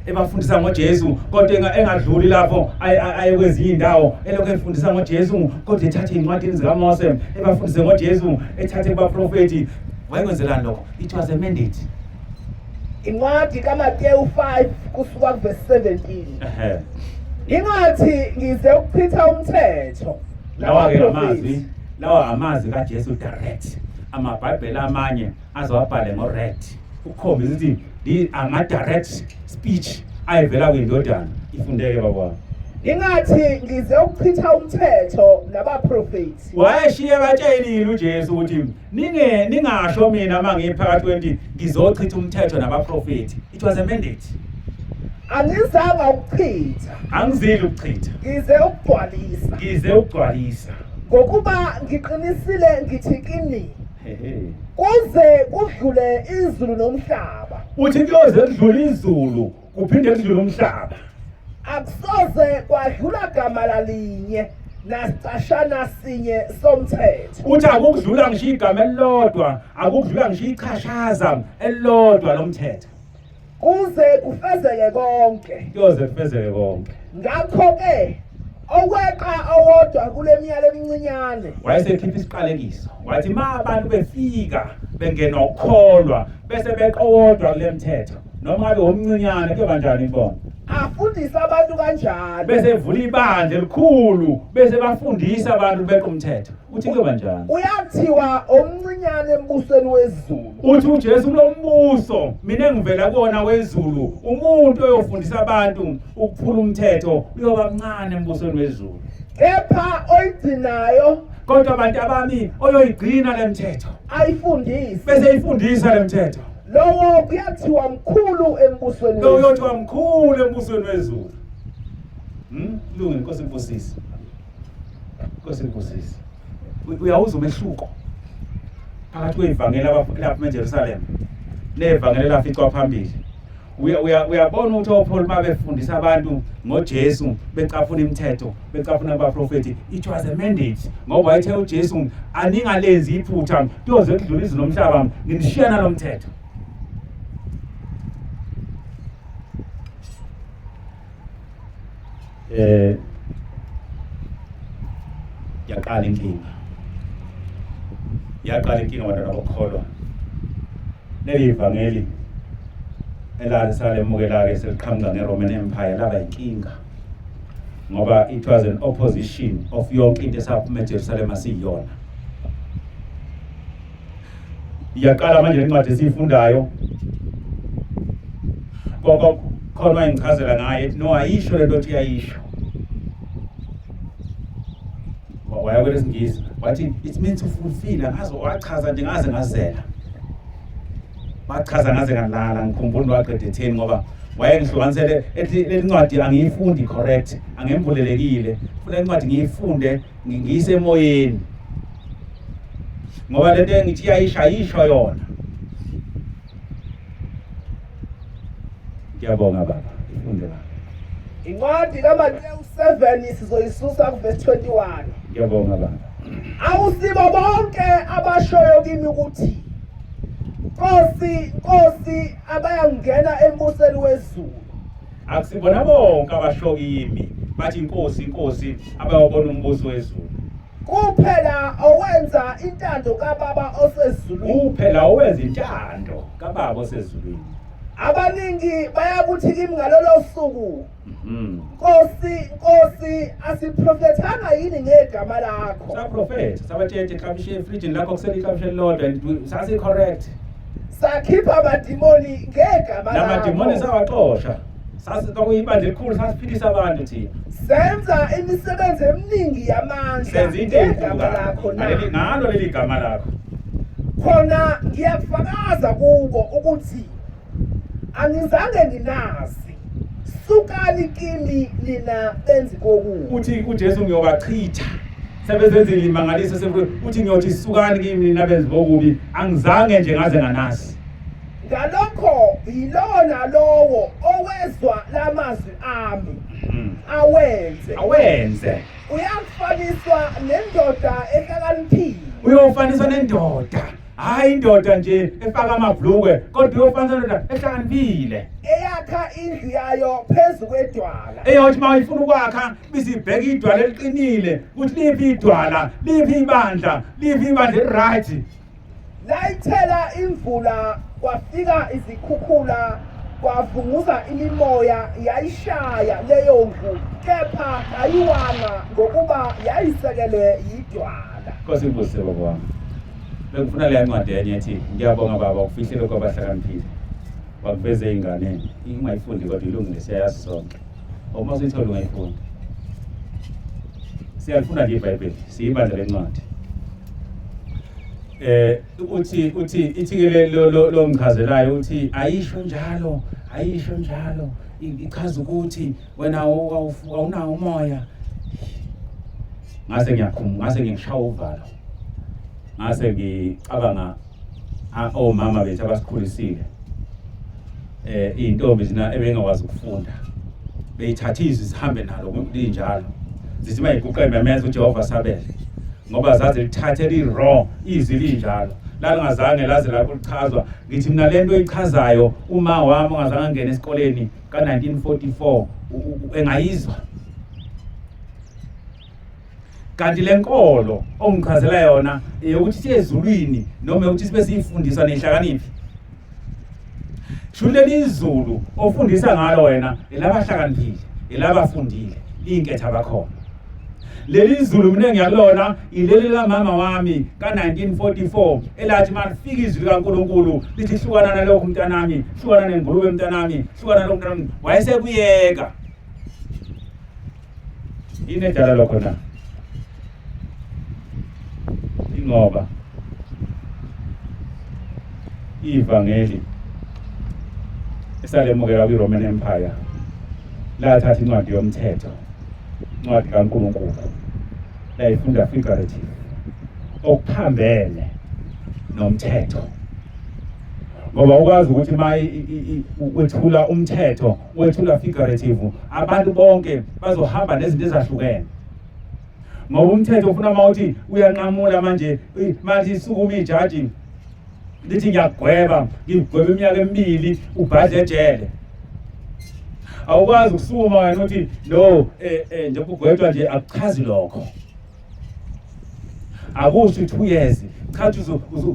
ebafundisa ngoJesu kodwa engadluli lapho ayekwezinye indawo elokho efundisa ngoJesu kodwa ethatha incwadi zikaMose ebafundise ngoJesu ethathe kubaprofethi wayekwenzelani lokho it was a mandate incwadi kaMateyu 5 kusuka kuverse 17 ingathi ngize ukuchitha umthetho lawa amazwi kaJesu direct amabhayibheli amanye azowabhale ngo-red ukukhombisa ukuthi ama-direct speech ayevela kwindodana ifundeke baba ingathi ngize ukuchitha umthetho nabaprofethi wayeshiye batshelile uJesu ukuthi ningasho mina mangiphakathi kwenti ngizochitha umthetho nabaprofethi it was a mandate angizanga ukuchitha angizile ukuchitha ngize ukugcwalisa ngokuba ngiqinisile ngithi kini kuze kudlule izulu nomhlaba uthi kuyoze kudlule izulu kuphinde kudlule umhlaba akusoze kwadlula gama lalinye nasicashana sinye somthetho uthi akukudlula ngisho igama elilodwa akukudlula ngisho ichashaza elilodwa lomthetho kuze kufezeke konke kuyoze kufezeke konke ngakho-ke okweqa owodwa kule miyalo emincinyane wayesekhipha isiqalekiso wathi ma abantu befika bengena ukukholwa bese beqa owodwa kule mthetho noma ngabe omncinyane kuyoba njani imbono afundisa abantu kanjalo bese evula ibandla elikhulu bese bafundisa abantu beqa umthetho uthi kuyoba njani uyathiwa omncinyane embusweni wezulu uthi uJesu kulombuso mina engivela kuona wezulu umuntu oyofundisa abantu ukuphula umthetho uyoba mncane embusweni wezulu kepha oyigcinayo kodwa abantu abami oyoyigcina le mthetho ayifundise bese ifundisa le mthetho lowo kuyathiwa mkhulu embusweni lo uyothiwa mkhulu embusweni wezulu lunge inkosi imbusisi uyawuza umehluko phakathi kwevangeli lapha eJerusalem nevangeli laficwa phambili uyabona ukuthi oPaul mabefundisa abantu ngoJesu becafuna imithetho becafuna abaprofeti it was a mandate ngoba wayethe uJesu aningalenzi iphutha kuyoze kudlula izulu nomhlaba nginishiya nalomthetho yaqala inkinga abantwana bokholwa leli ivangeli elalisalemukela-ke seliqhamuka ngeRoman Empire laba inkinga ngoba it was an opposition of yonke into esaphuma eJerusalem asiyona iyaqala manje incwadi esiyifundayo khona engichazela ngaye no ayisho lento othi yayisho wayakwelesingisi wathi it means to fulfill ngazo wachaza nje ngaze ngazela bachaza ngaze ngalala ngikhumbula waqeda 10 ngoba wayengihlukanisele ethi lencwadi angiyifundi correct, angemvulelekile, funa incwadi ngiyifunde ngiyisemoyeni. Ngoba lento engithi yayisho yona. Ngiyabonga baba, ifunde baba. Incwadi kaMateyu 7 sizoyisusa kuverse 21. Ngiyabonga baba. Awusibo bonke abashoyo kimi ukuthi Nkosi abayangena embusweni wezulu. Akusibona bonke abasho kimi bathi inkosi abayobona umbuso wezulu. Kuphela owenza intando kaBaba osezulwini. Kuphela owenza intando kaBaba osezulwini. Abaningi bayakuthi kimi ngalolo suku. Nkosi asiprofethanga yini ngegama lakho? Saprofetha, sabathethe ekhamishe efrijini lakho kusele ikhamishe lodwa and sasi correct. Sakhipha amadimoni ngegama lakho. Namadimoni sawaxosha. Sasi kwakuyibandla elikhulu sasiphilisa abantu thina. Senza imisebenzi eminingi yamandla Senza into ngegama lakho na. ngalo leli gama lakho. Khona ngiyafakaza kubo ukuthi angizange nginazi. Sukani kimi nina benzi kokubi. Uthi uJesu ngiyobachitha. Sebezenzile imangaliso uthi ngiyothi sukani kimi nina benzi bokubi, angizange nje ngaze nganasi. Ngalokho yilona lowo owezwa lamazwi ami awenze uyakufaniswa nendoda ehlakaniphile. Uyofaniswa nendoda, hayi indoda nje efaka amabhlukwe, kodwa uyofaniswa nendoda ehlakaniphile eyakha indlu yayo phezu kwedwala. eyothi mawuyifuna ukwakha bisibheka idwala eliqinile ukuthi liphi idwala, liphi ibandla right. Layithela imvula kwafika izikhukhula kwavunguza imimoya yayishaya leyo ndlu kepha ayiwanga ngokuba yayisekelwe yidwala. Nkosi ngibusise baba wami. Bekufuna le ncwadi enye ethi ngiyabonga baba ufihle lokho abahlakaniphile. Wakuveze ingane ingayifundi kodwa ilungile siyayazi sonke. Uma usithola ungayifundi. Siyalifunda nje iBhayibheli, siyibandla lencwadi. Uthi ithikele lo mchazelayo uthi ayisho njalo ichaza ukuthi wena awunawo umoya. Ngase ngishaya uvalo. Ngase ngicabanga omama bethu abasikhulisile. Intombi zina ebengakwazi ukufunda. Beyithathiza sihambe nalo linjalo. Zithi mayiguqembe amenze uJehova sabele. Ngoba zaze lithathe li-raw izwi linjalo lalingazange laze lakuchazwa. Ngithi mina lento eyichazayo uma wami ongazange angene esikoleni ka1944 engayizwa. Kanti lenkolo ongichazela yona ukuthi siye ezulwini noma ukuthi sibe siyifundiswa nehlakaniphi. Shule lizulu ofundisa ngalo wena elabahlakaniphile, elabafundile, inketha bakhona. Leli izulu mina ngiyalona ileli la mama wami ka1944 elathi malifika izwi likaNkulunkulu lithi hlukana nalokho mntanami, hlukana nengulube mntanami, hlukana nalokho mntanami, wayesekuyeka. Inedala lokho na. Ingoba ivangeli esalemukela kwiRoman Empire lathatha incwadi yomthetho, incwadi kaNkulunkulu, layifunda figurative, okuphambene nomthetho. Ngoba ukwazi ukuthi wethula umthetho, wethula figurative, abantu bonke bazohamba nezinto ezahlukene. Ngoba umthetho ufuna mawuthi uyanqamula manje sukuma ijaji lithi ngiyagweba, ngigweba iminyaka emibili ubhadle ejele. Awukwazi ukusuma wena uthi no njengoba ugwetshwa nje akuchazi lokho. Akusho 2 years, chathi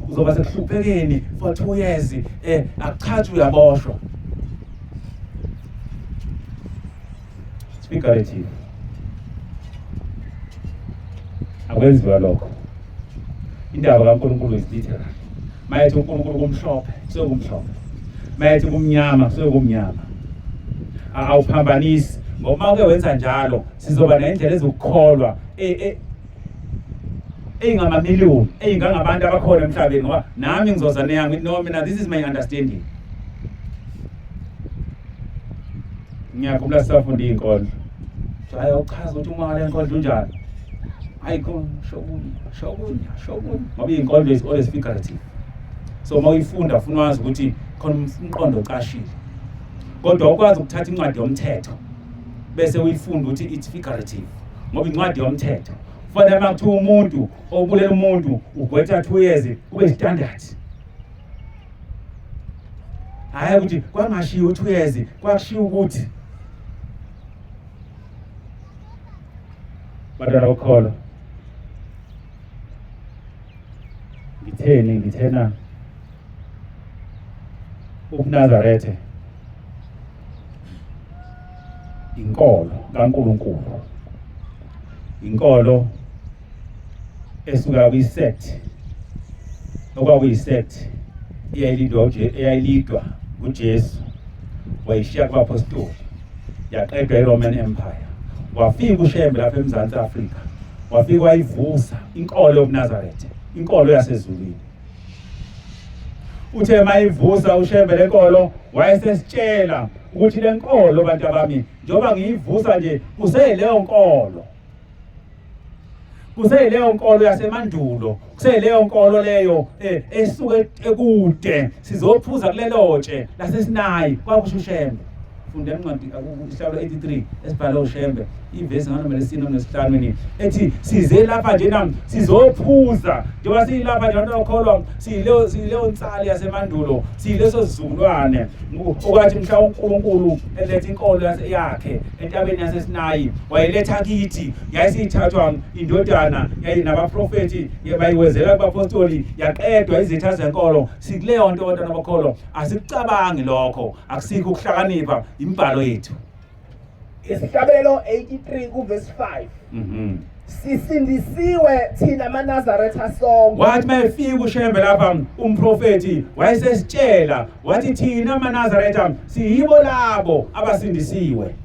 uzoba sekuhluphekeni for 2 years, akuchathi uyaboshwa. Figurative. Akwenziwa lokho. Indaba kaNkulunkulu is literal. Mayethi uNkulunkulu kumhlophe, sekumhlophe. Mayethi kumnyama, sekumnyama. Awuphambanisi. Ngoba uke wenza njalo, sizoba nendlela ezokukholwa eyingamamiliyoni, eyingangabantu abakhona emhlabeni ngoba nami ngizoza neyangi no mina this is my understanding. ngiyakhumbula sisafunda iy'nkondlo hayi uchaza ukuthi uma le nkondlo unjani ayikho shokunya ngoba iy'nkondlo is always figurative. So uma uyifunda ufuna wazi ukuthi khona umqondo ocashile kodwa ukwazi ukuthatha incwadi yomthetho bese uyifunda ukuthi it's figurative ngoba incwadi yomthetho kufanele uma kuthiwa umuntu obulela umuntu ugwetha 2 years kube standard. Hayi ukuthi kwangashiwo 2 years kwakushiwo ukuthi bantwana bokholo ngithena uNazaretha inkolo kaNkulunkulu, inkolo esuka kwi-sect okwakuyi-sect eyayilidwa uJesu wayishiya kubapostoli yaqedwa i-Roman Empire wafika uShembe lapha eMzantsi Afrika wafika wayivusa inkolo yobuNazaretha, inkolo yasezulwini. Uthe mayivusa uShembe lenkolo wayesesitshela ukuthi le nkolo bantu abami njengoba ngiyivusa nje kuseleyo nkolo, kuseleyo nkolo yasemandulo, kuseleyo nkolo leyo esuke ekude sizophuza kulelotshe laseSinayi kwakusho uShembe. Funda encwadi Isaya 83 esibhala uShembe ivesi nganoma lesino nesihlanu ethi size lapha nje nami sizophuza njengoba silapha nje abantu abakholwa sileyo nsali yasemandulo sileso sizukulwane okathi mhla uNkulunkulu eletha inkolo yakhe entabeni yaseSinayi wayiletha kithi yayisithathwa indodana yayinabaprofeti bayiwezela kubapostoli yaqedwa izitha zenkolo sikuleyo nto abantwana abakholwa asikucabangi lokho akusikho ukuhlakanipha imbhalo yethu. Isihlabelelo 83 kuverse 5. Sisindisiwe thina amaNazaretha sonke. Wathi mayefika uShembe lapha umprofeti wayesesitshela wathi thina amaNazaretha siyibo labo abasindisiwe.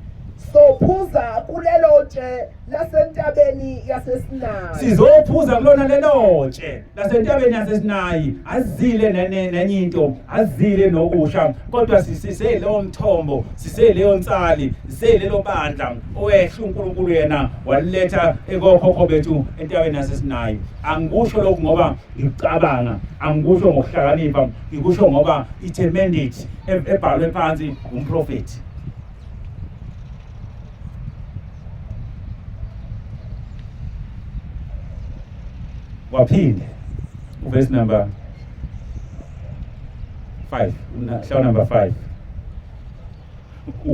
Sophuza kulelotshe lasentabeni yaseSinayi. Sizophuza kulona lelotshe lasentabeni yaseSinayi azile nenye into azile nokusha kodwa sisise leyo mthombo sise leyo nsali sise lelo bandla owehla uNkulunkulu yena waliletha ekokhokho bethu entabeni yaseSinayi. Angikusho lokhu ngoba ngicabanga, angikusho ngokuhlakanipha, ngikusho ngoba it's a mandate ebhalwe phansi umprofeti. Waphinde verse number 5 hlala number 5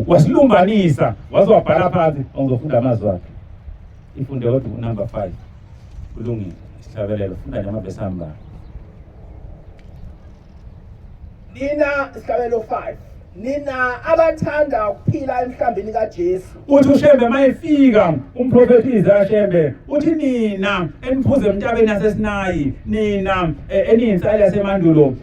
wasilumbanisa wazowabhala phansi ongizofunda amazwi akhe ifunde kodwa number 5 kulungile isihlabelelo funda nje amabhesi ambalwa. Nina isihlabelelo 5 nina abathanda ukuphila emhlambini kaJesu. Uthi uShembe mayefika umprofeti Isaya uthi nina eniphuze emntabeni yaseSinayi nina eniyinsali yasemandulo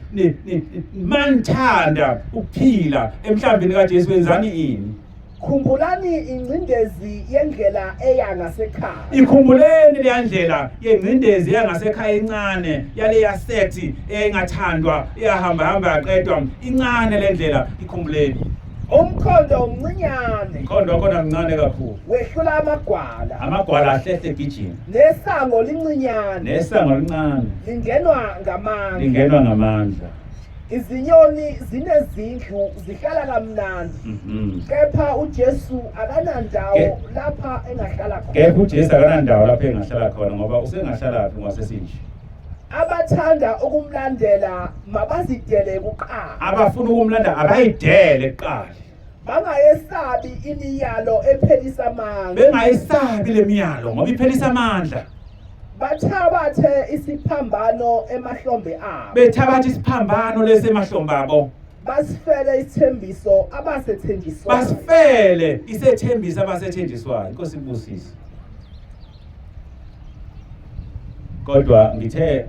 manithanda ukuphila emhlambini kaJesu wenzani ini? Khumbulani ingcindezi yendlela eya ngasekhaya. Ikhumbuleni le ndlela yengcindezi yangasekhaya encane yale yasethi engathandwa iyahamba yaqedwa incane le ndlela ikhumbuleni. Umkhondo omncinyane. Umkhondo wakhona mncane kakhulu. Wehlula amagwala. Amagwala ahlehle gijima. Nesango lincinyane. Nesango lincane. Lingenwa ngamandla. Izinyoni zinezindlu zihlala kamnandi. Kepha uJesu akanandawo lapha engahlala khona. Kepha uJesu akanandawo lapha engahlala khona ngoba usengahlala lapha ngasesinje. Abathanda ukumlandela mabazidele kuqala. Abafuna ukumlanda abayidele kuqala. Bangayesabi imiyalo ephelisa amandla. Bengayesabi le miyalo ngoba iphelisa amandla. Bathabathe isiphambano emahlombe abo. Bethabathe isiphambano lesemahlombe abo. Basifele isithembiso abasethenjiswayo. Basifele isethembiso abasethenjiswayo. Inkosi ibusise. Kodwa ngithe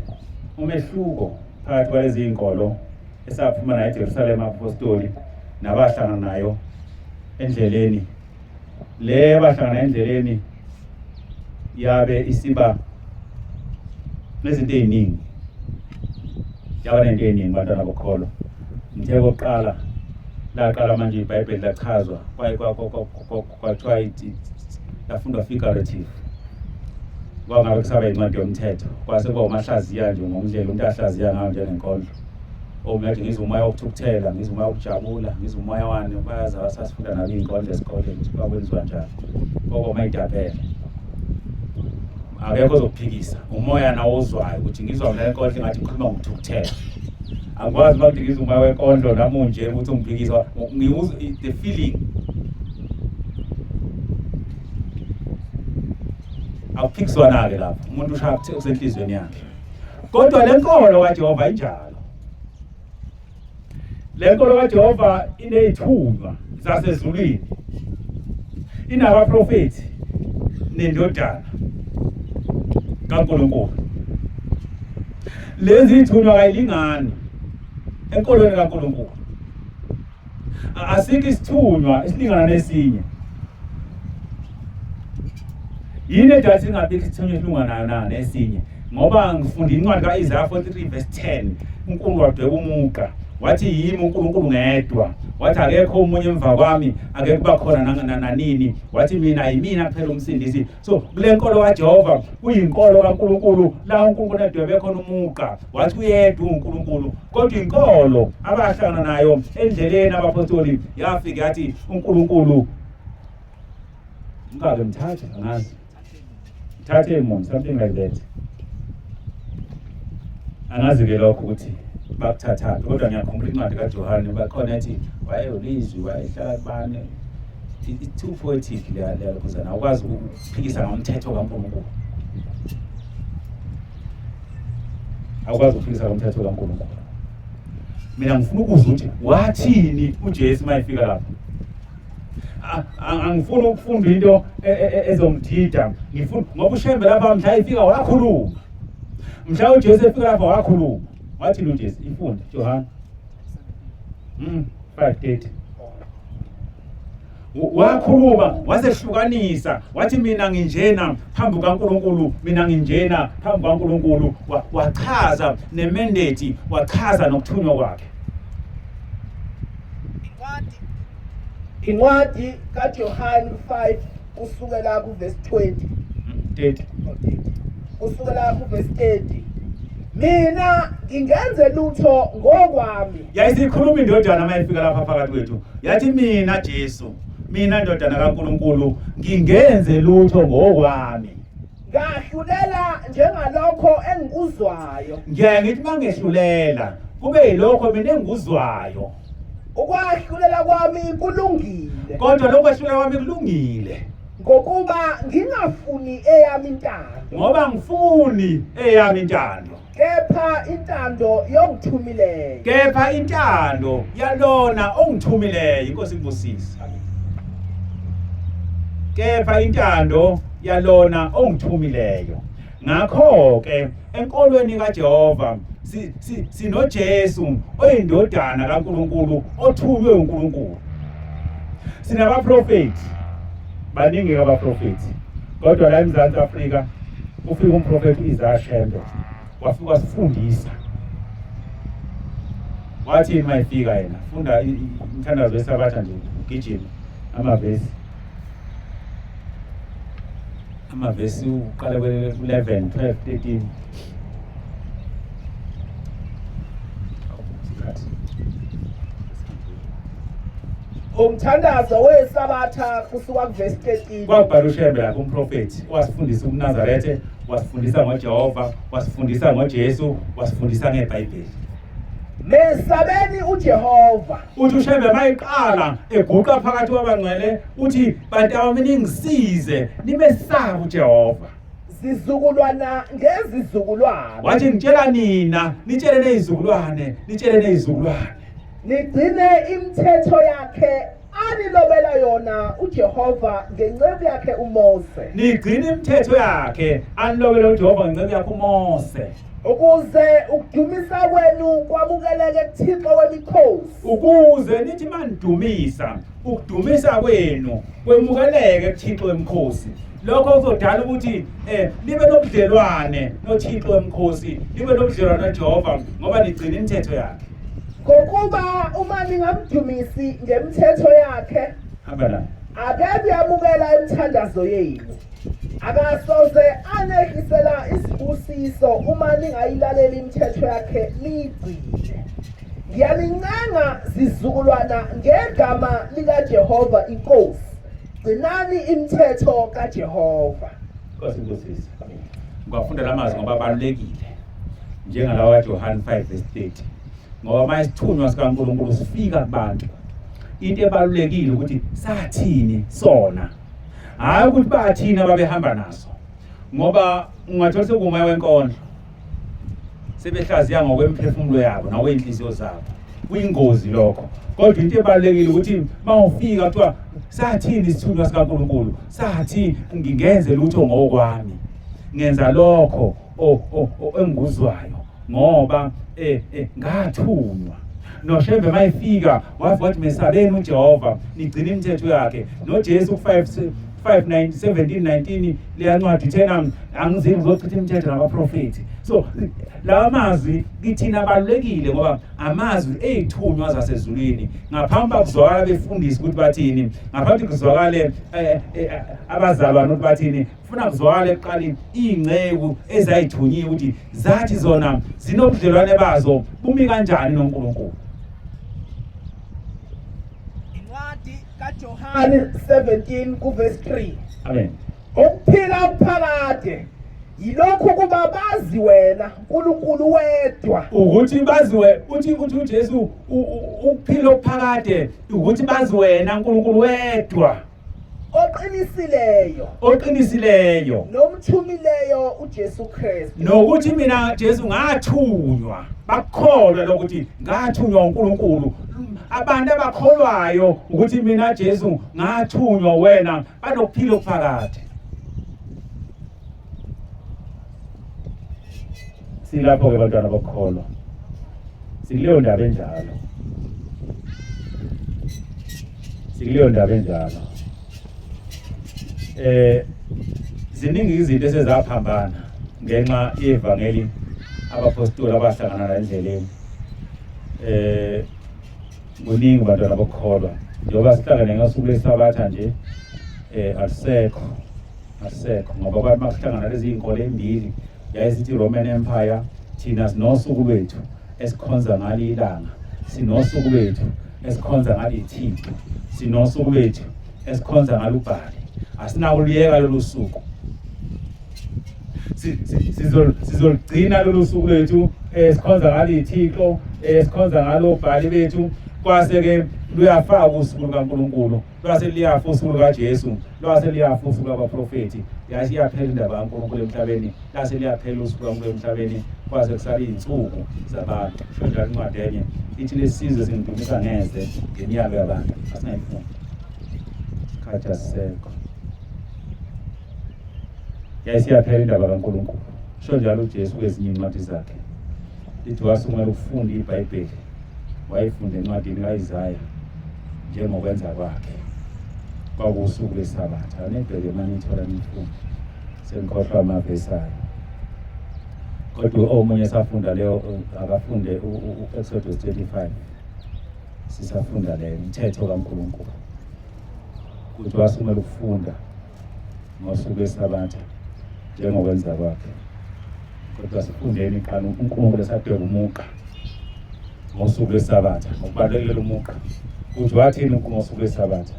umehluko phakathi kwalezi inkolo esaphuma nayo eJerusalem apostoli nabahlangana nayo endleleni. Le bahlangana endleleni yabe isiba nezinto eziningi. Yaba nento eziningi bantwana bokholo. Ngithe kokuqala laqala manje iBhayibheli lachazwa kwathiwa lafundwa figurative. Kwangabe kusaba incwadi yomthetho kwase kwawumahlaziya nje ngomndlela umuntu ahlaziya ngayo njengenkondlo. Ngathi ngizwe umoya wokuthukuthela, ngizwe umoya wokujabula, ngizwe umoya wani, bayazi abasasifunda nabo iy'nkondlo esikoleni ukuthi kwakwenziwa njani. Mayidabhele akekho ozokuphikisa, umoya nawo ozwayo ukuthi ngizwa mina lenkondlo engathi ngikhuluma ngokuthukuthela. Angikwazi uma kuthi ngizwe umoya wenkondlo namunje ukuthi ungiphikisa, ngiwuzwa the feeling. Akuphikiswana-ke lapho, umuntu ushaya kusenhliziyweni yakhe. Kodwa le nkolo kaJehova injalo. Le nkolo kaJehova iney'thunywa zasezulwini, inabaprofethi nendodana kaNkulunkulu. Lezi y'thunywa kayilingani enkolweni kaNkulunkulu. Asikho isithunywa esilingana nesinye. Yini edathi singabikho isithunywa esilinganayo nayo nesinye? Ngoba ngifunda incwadi ka-Isaiah 43:10, uNkulunkulu wadweba umuqa. Wathi yimi uNkulunkulu ngedwa, wathi akekho omunye emva kwami, akekho kuba khona nanini, wathi mina yimina kuphela umsindisi. So kule nkolo kaJehova kuyinkolo kaNkulunkulu la uNkulunkulu edwebe khona umuqa, wathi uyedwa uNkulunkulu. Kodwa inkolo abahlangana nayo endleleni abapostoli yafika yathi uNkulunkulu ngake mthathe, angazi mthathe mom, something like that. Angazi-ke lokho ukuthi bakuthathaphi, kodwa ngiyakhumbula incwadi kaJohane bakhona ethi wayeyolizwi wayehlala kubani. It's too poetic leyo kuzana, awukwazi ukuphikisa ngomthetho kaNkulunkulu. Awukwazi ukuphikisa ngomthetho kaNkulunkulu. Mina ngifuna ukuzwa ukuthi wathini uJesu mayefika lapho. Angifuni ukufunda into ezomdida, ngifuna ngoba uShembe lapha mhla efika wakhuluma. Mhla uJesu efika lapha wakhuluma. Wathini uJesu? Ifunde Johana 5:30. Wakhuluma wasehlukanisa, wathi mina nginjena phambi kaNkulunkulu, mina nginjena phambi kaNkulunkulu. Wachaza nemandate, wachaza nokuthunywa kwakhe. Incwadi kaJohane 5 kusukela kuverse 30. Kusukela kuverse 30. Mina ngingenze lutho ngokwami. Yayisikhuluma indodana mayifika lapha phakathi kwethu. Yathi mina Jesu, mina indodana kaNkulunkulu, ngingenze lutho ngokwami. Ngahlulela njengalokho engikuzwayo. Ngiyaye ngithi mangehlulela kube yilokho mina engikuzwayo. Ukwahlulela kwami kulungile. Kodwa lokho kwahlulela kwami kulungile. Ngokuba ngingafuni eyami intando. Ngoba ngifuni eyami intando. Kepha intando yongithumileyo. Kepha intando yalona ongithumileyo, inkosi imbusise. Kepha intando yalona ongithumileyo. Ngakho ke enkolweni kaJehova sinoJesu oyindodana kaNkulunkulu othunywe uNkulunkulu. Sinabaprofeti baningi abaprofeti, kodwa la eMzansi Afrika ufika umprofeti Isaiah Shembe wafika wasifundisa. Wathi mayifika yena funda imthandazo yesabatha nje ugijima amavesi uqale ku-11, 12, 13. Umthandazo wesabatha kusuka kuverse 13. Kwakubhala uShembe lapho umprofeti wasifundisa uMnazarethe, wasifundisa ngoJehova, wasifundisa ngoJesu, wasifundisa ngeBhayibheli. Mesabeni uJehova. Uthi uShembe mayiqala eguqa phakathi kwabangcwele uthi bantu bami ningisize nimesaba uJehova. Zizukulwana ngezizukulwana. Wathi ngitshela nina, nitshele nezizukulwane, nitshele nezizukulwane. Nigcine imithetho yakhe anilobela yona uJehova ngenceku yakhe uMose. Nigcine imithetho yakhe anilobela uJehova ngenceku yakhe uMose. Ukuze ukudumisa kwenu kwamukeleke kuThixo wemikhosi. Ukuze nithi mandumisa, ukudumisa kwenu kwemukeleke kuThixo wemikhosi. Lokho kuzodala ukuthi nibe nobudlelwane noThixo wemikhosi, nibe nobudlelwane noJehova ngoba nigcina imithetho yakhe. ngokuba uma ningamdumisi ngemithetho yakhe hamba naye akebe yamukela imithandazo yenu akasoze anehlisela isibusiso uma ningayilaleli imithetho yakhe niyigcine. Ngiyalincenga zizukulwana ngegama likaJehova inkosi, gcinani imithetho kaJehova. Nkosi Nkosisi. Ngwafunda lamazwi ngoba balulekile njengalawa kaJohane 5:30 ngoba mayisithunywa sikaNkulunkulu sifika kubantu into ebalulekile ukuthi sathini sona hayi ukuthi bathina babehamba naso ngoba ungathola sekuma wenkondlo sebehlaziya ngokwemphefumulo yabo nakweinhliziyo zabo kuyingozi lokho. Kodwa into ebalulekile ukuthi mawufika kuthiwa sathini isithunywa sikaNkulunkulu, sathi ngingenze lutho ngokwami, ngenza lokho engikuzwayo ngoba ngathunywa. noShembe mayifika wathi mesabeni uJehova nigcina imithetho yakhe. noJesu 5:17-19 leyancwadi ithena angizeli ngizochitha imithetho nabaprofeti. So lawa mazwi kithina abalulekile ngoba amazwi ezithunywa zasezulwini ngaphambi kuzwakala befundisi ukuthi bathini, ngaphambi kuzwakale abazalwane ukuthi bathini, kufuna kuzwakale eqaleni ingceku ezayithunyiwe ukuthi zathi zona zinobudlelwane bazo bumi kanjani noNkulunkulu. Incwadi kaJohane 17:3. Amen. Ukuphila okuphakade yilokhu kuba bazi wena uNkulunkulu wedwa. Ukuthi baziwe uthi uJesu ukuphila okuphakade ukuthi bazi wena uNkulunkulu wedwa oqinisileyo nomthumileyo uJesu Kristu. nokuthi mina Jesu ngathunywa, bakholwa lokuthi ngathunywa uNkulunkulu. Abantu abakholwayo ukuthi mina Jesu ngathunywa wena banokuphila okuphakade. Silapho ke bantwana bokholwa sikuleyo ndaba enjalo, ziningi izinto esezaphambana ngenxa yevangeli abapostoli abahlangana la endleleni. Kuningi bantwana bokholwa njengoba sihlangane ngosuku lweSabatha nje alisekho ngoba abantu bakuhlangana lezi inkolo embili yayisithi Roman Empire, thina sinosuku lwethu esikhonza ngalo ilanga, sinosuku lwethu esikhonza ngalo iThixo, sinosuku lwethu esikhonza ngalo uBhali. Asinakuliyeka lolu suku, sizolugcina lolu suku lwethu esikhonza ngalo iThixo, esikhonza ngalo uBhali bethu. Kwase ke luyafaka usuku lukaNkulunkulu, lwase liyafa usuku lukaJesu, lwase liyafa usuku lwabaprofeti. Yasiyaphela indaba kaNkulunkulu emhlabeni, lase liyaphela usuku kaNkulunkulu emhlabeni, kwase kusala izinsuku zabantu. Shonjalo incwadi enye ithi lesizwe singidumisa ngeze ngeminyaka yabantu. Asingayifuni sikhathi asisekho, yasiyaphela indaba kaNkulunkulu. Shonjalo uJesu kwezinye incwadi zakhe lithi wasungela ukufunda iBhayibheli, wayifunda encwadini kaIsaya njengokwenza kwakhe kwakusuku lweSabatha. Anibheke manje ithola nifunda sengikhohlwa amavesi ayo, kodwa omunye safunda leyo akafunde u-Exodus 25, sisafunda leyo imithetho kaNkulunkulu ukuthi wasungela ukufunda ngosuku lweSabatha njengokwenza kwakhe. Kodwa sifundeni qala uNkulunkulu esadweba umuqa ngosuku lweSabatha, ngokubalekela umuqa ukuthi wathini ngosuku lweSabatha.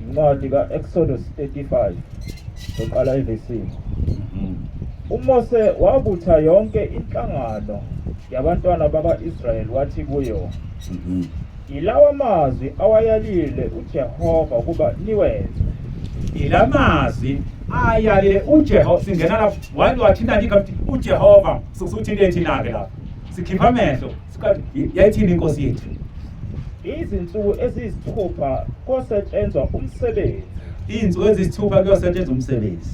Incwadi ka-Exodus 35 soqala evesini. uMose wabutha yonke inhlangano yabantwana bakwa-Israyeli wathi kuyo, ilawa mazwi awayalile uJehova ukuba niwenze. Ila mazwi ayalile uJehova, singena lapho wathinta nje uJehova, sukuthinte thina ke lapho sikhipha amehlo sikathi yayithini inkosi yethu. Izinsuku eziyisithupha kosetshenzwa umsebenzi, Izinsuku eziyisithupha kuyosetshenzwa umsebenzi,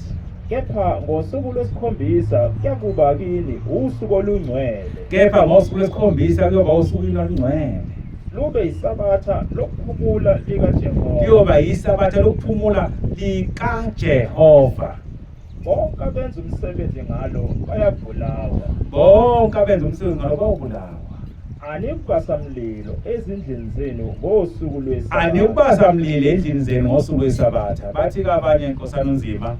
kepha ngosuku lwesikhombisa kuyakuba kini usuku olungcwele, kepha ngosuku lwesikhombisa kuyoba usuku olungcwele, lube yisabatha lokuphumula likaJehova. kuyoba yisabatha lokuphumula likaJehova. Bonke abenza umsebenzi ngalo bayabulawa. Bonke abenza umsebenzi ngalo bayobulawa. anibasa mlilo ezindlini zenu ngosuku lweSabatha. Anibasa mlilo endlini zenu ngosuku lweSabatha. Bathi kabanye inkosana unzima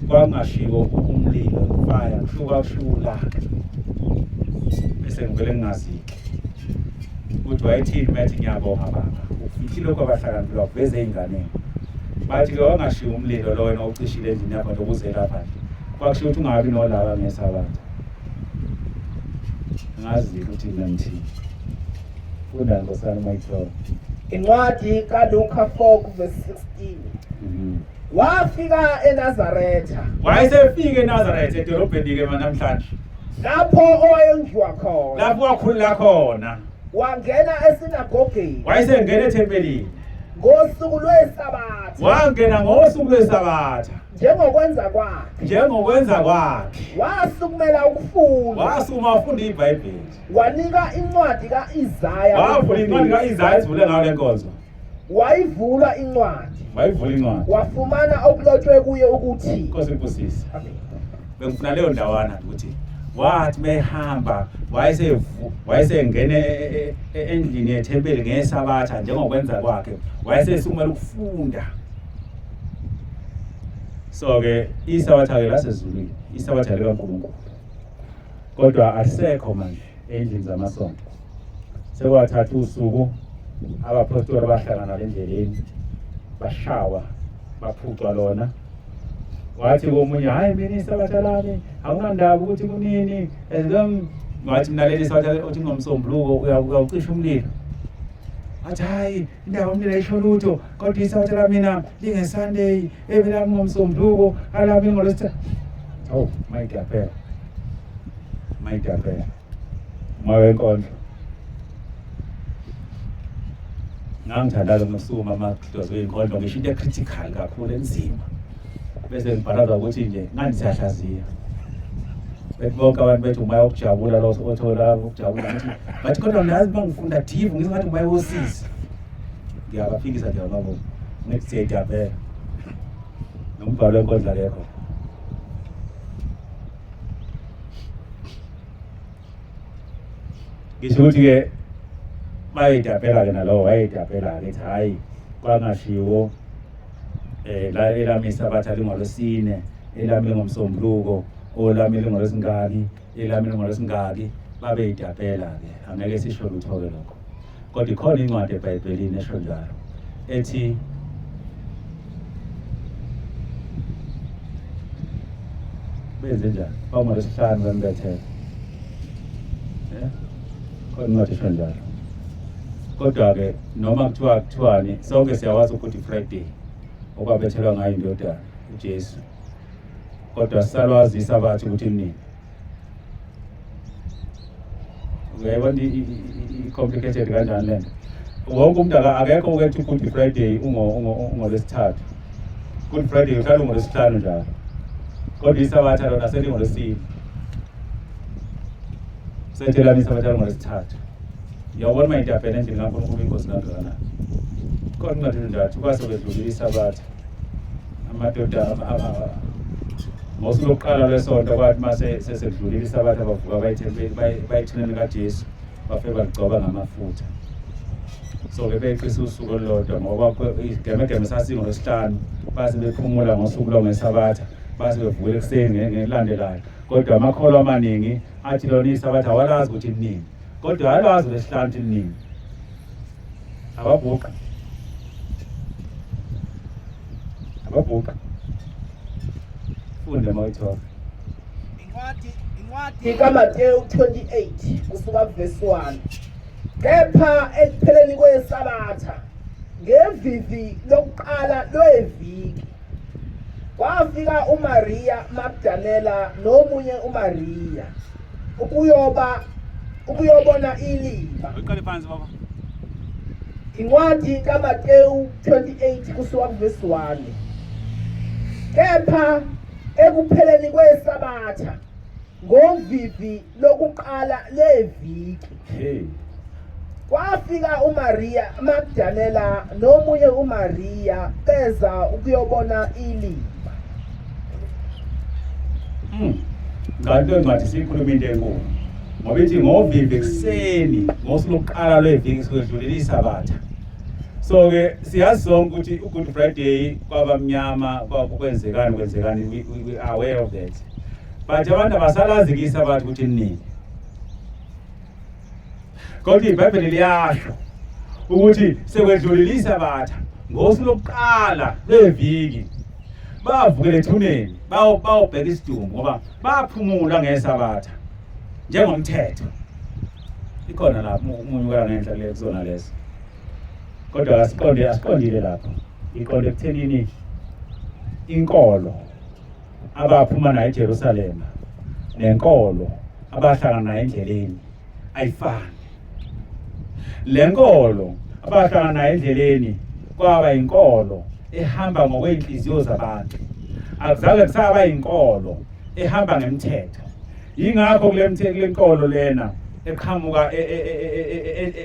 kwangashiko umlilo fire kuhluka bese ngivele ngingaziki. Ukuthi wayithini bathi ngiyabonga baba. Ufikile lokho abahlakaniphile baveze ingane. Bathi ke wangashiya umlilo lo wena ucishile endlini yakho ukuze lapha nje. Kwakusho ukuthi ungabi nolaba ngeSabatha. Ngazi ukuthi ngithini. Funda nkosana mayithola. Incwadi kaLuka 4:16. Wafika eNazaretha. Wayesefike eNazaretha edolobheni ke namhlanje. Lapho owayengiwa khona. Lapho wakhulula khona. Wangena esinagogeni. Wayesengena ethempelini. Ngosuku lweSabatha. Wangena ngosuku lweSabatha. Njengokwenza kwakhe. Wasukumela ukufunda. Wasukuma wafunda iBhayibheli. Wanika incwadi kaIsaya. Wavula incwadi kaIsaya ivule ngayo lenkonzo. Wayivula incwadi. Wafumana okulotshwe kuye ukuthi Inkosi inkosisi. Bengifuna leyo ndawana ukuthi wathi mehamba wayesengene endlini yethempeli ngeSabatha njengokwenza kwakhe. Wayesesukumela ukufunda. So ke iSabatha ke lasezulwini, iSabatha likaNkulunkulu. Kodwa asekho manje endlini zamasonto. Sekwathatha usuku abaphostoli bahlangana endleleni bashawa baphucwa lona. Wathi komunye hayi mina iSabatha lami akunandaba ukuthi kunini ngathi mina leli iSabatha uthi ngomsombuluko uyawucisha umlilo. Athi hayi indaba umlilo ayisho lutho kodwa iSabatha lami mina lingeSunday ebilami ngomsombuluko alami ngolwesithathu. Oh my God. Mawenkondlo. Ngangithanda ukusukuma amakhosi wenkondlo ngisho into critical kakhulu enzima. Bese ngibhalaza ukuthi nje ngandisahlaziya. Bonke abantu bethu umoya wokujabula lo othola ukujabula ukuthi bathi kodwa nazi bangifunda deep ngisingathi umoya wosisi. Ngiyabafikisa nje ababo. Next day phela. Nombhalo wenkondlo lekho. Ngisho ukuthi ke bayidabela ke nalo wayidabela ke hayi kwangashiwo la elami iSabatha lingolosine elami lingomsombuluko olami lingolosingaki elami lingolosingaki babeyidabela ke angeke sisho lutho ke lokho kodwa ikhona incwadi eBhayibhelini esho njalo ethi benze njani bangolosihlanu bembethele khona incwadi esho njalo. Kodwa ke noma kuthiwani sonke siyawazi ukuthi Friday okwabethelwa ngayo indodana uJesu. Kodwa sisalwazi iSabatha ukuthi nini. Uyayibona i-complicated kanjani lento. Wonke umuntu akekho ukuthi Good Friday ungolwesithathu. Good Friday uhlala ungolwesihlanu njalo. Kodwa iSabatha lona selingolwesine. Sethelani iSabatha lingolwesithathu. Yawubona mayidabhela endlini kaNkulunkulu inkosi kangakanani. Kodwa kungathi ndathu kwasokwedlula iSabatha. Amadoda ngosuku lokuqala lwesonto kwathi mase sesedlulile iSabatha bavuka bayithuneni kaJesu bafike bagcoba ngamafutha. So ke beqisa usuku olulodwa ngoba igemegeme sasingolwesihlanu base bephumula ngosuku longeSabatha base bevukela ekuseni ngelandelayo. Kodwa amakholwa amaningi athi lona iSabatha awalazi ukuthi nini. Kodwa alwazi lesihlanu ukuthi nini. Ababhuqa. Funde mawuyithola. Incwadi kaMateyu 28 kusuka kuverse 1. Kepha ekupheleni kweSabatha ngevivi lokuqala lweviki kwafika uMaria Magdalena nomunye uMaria ukuyobona ilifa. Uyiqale phansi baba. Incwadi kaMateyu 28 kusuka kuverse 1. Kepha ekupheleni kweSabatha ngovivi lokuqala leviki kwafika uMaria Magdalena nomunye uMaria beza ukuyobona ilifa. Ngathi incwadi sikhuluma into enkulu. ngoba ithi ngovivi ekuseni ngosuku lokuqala lweviki sikwedlulile isabatha. So ke siyazi sonke ukuthi uGood Friday kwabamnyama kwenzekani we are aware of that. But abantu abasalazi ke isabatha ukuthi nini. Kodwa iBhayibheli liyasho ukuthi sekwedlulile isabatha ngosuku lokuqala lweviki bavukele ethuneni bawubheka isidumbu ngoba baphumula ngesabatha njengomthetho. Ikhona lapho umunye ukala ngenhla le kuzona leso. Kodwa asiqondile lapho. Iqonde ekuthenini inkolo abaphuma nayo eJerusalem nenkolo abahlangana nayo endleleni ayifani. Lenkolo abahlangana nayo endleleni kwaba inkolo ehamba ngokweinhliziyo zabantu. Akuzange kusaba inkolo ehamba ngemithetho. Yingakho kule mthetho lenkolo lena eqhamuka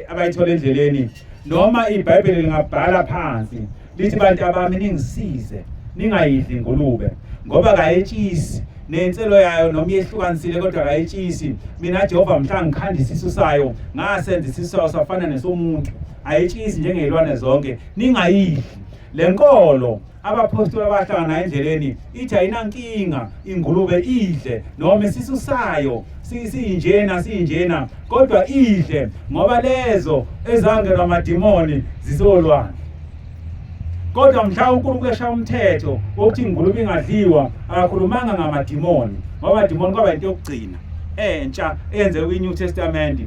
abayithola endleleni noma iBhayibheli lingabhala phansi lithi bantu abami ningisize ningayidli ingulube ngoba kayetshisi nenselo yayo noma yehlukanisile kodwa kayetshisi. Mina Jehova mhla ngikhanda isisu sayo ngasenza isisu sayo safana nesomuntu ayetshisi njengezilwane zonke ningayidli. Lenkolo abapostoli abahlangana endleleni ithi ayinankinga ingulube idle noma isisu sayo sinjena kodwa idle ngoba lezo ezangelwa amadimoni zisolwana. Kodwa mhla uNkulunkulu eshaya umthetho wokuthi ingulube ingadliwa akakhulumanga ngamadimoni ngoba amadimoni kwaba into yokugcina entsha eyenzeka kwiNew Testament.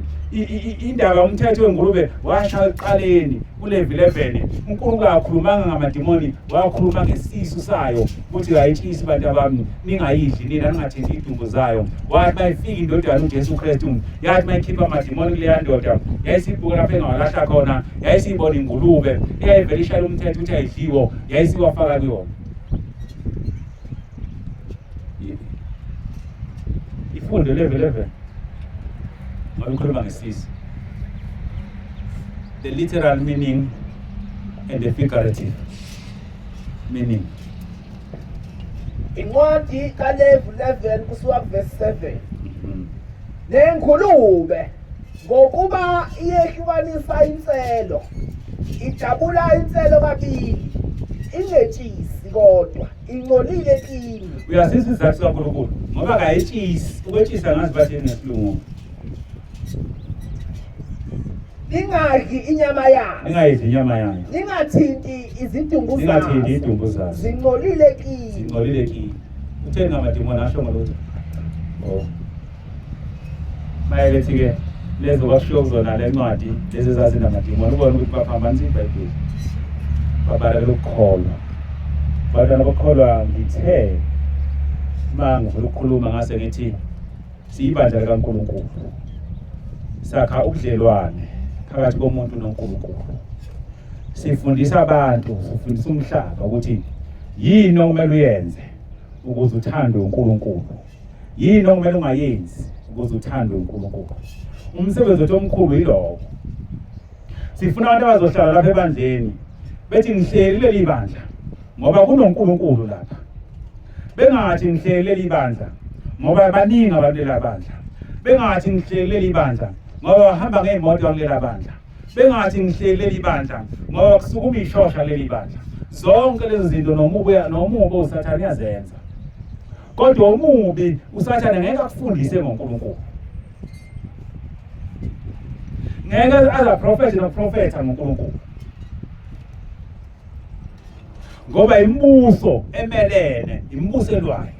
Indaba yomthetho wengulube washaya eqaleni kuLevi 11. uNkulunkulu akakhulumanga ngamadimoni wakhuluma ngesisu sayo ukuthi ayitshisi bantu abami ningayidli nina ningathengi idumbu zayo. Wathi mayifika indodana uJesu Kristu yathi mayikhipha amadimoni kuleya ndoda yayisibuka lapho engalahla khona yayisibona ingulube eyayivela umthetho ukuthi ayidliwo yayisiwafaka kuyona. Ifunde Levi 11 the literal meaning and the figurative meaning. Incwadi kaLevi 11 kusuka kuverse 7. Nengulube ngokuba iyehlukanisa inselo ijabula inselo kabili ingetshisi kodwa ingcolile kini. Uyasizwa isizathu kaNkulunkulu ngoba kayetshisi. Ukwetshisa ngazi bathini ngesilungu. Ningadli inyama yayo. Ningayidli inyama yayo. Ningathinti izidumbu zayo. Ningathinti idumbu zayo. Zingcolile kini. Zingcolile kini. Utheni ngamadimoni asho ngalutho? Oh. Mayelethi ke lezo kwashiwo kuzona le ncwadi lezi ezazingamadimoni ubone ukuthi baphambanisa iBhayibheli. Babalekela ukukholwa. Badala bakholwa ngithe mangivula ukukhuluma ngase ngithi siyibandla likaNkulunkulu. Sakha ubudlelwane phakathi komuntu noNkulunkulu. Sifundisa abantu, sifundisa umhlaba ukuthi yini okumele uyenze ukuze uthande uNkulunkulu. Yini okumele ungayenzi ukuze uthande uNkulunkulu. Umsebenzi wethu omkhulu yilowo. Sifuna abantu abazohlala lapha ebandleni bethi ngihleli leli bandla ngoba kunoNkulunkulu lapha. Bengathi ngihleli leli bandla ngoba baningi abantu leli bandla. Bengathi ngihleli leli bandla ngoba bahamba ngeemoto kuleli bandla. Bengathi ngihleli leli bandla ngoba kusukuma ishosha leli bandla. Zonke lezi zinto nomubi uSathane yazenza. Kodwa umubi uSathane ngeke akufundise ngoNkulunkulu. Ngeke aza prophetha ngoNkulunkulu. Ngoba imibuso emelene, imibuso elwayo.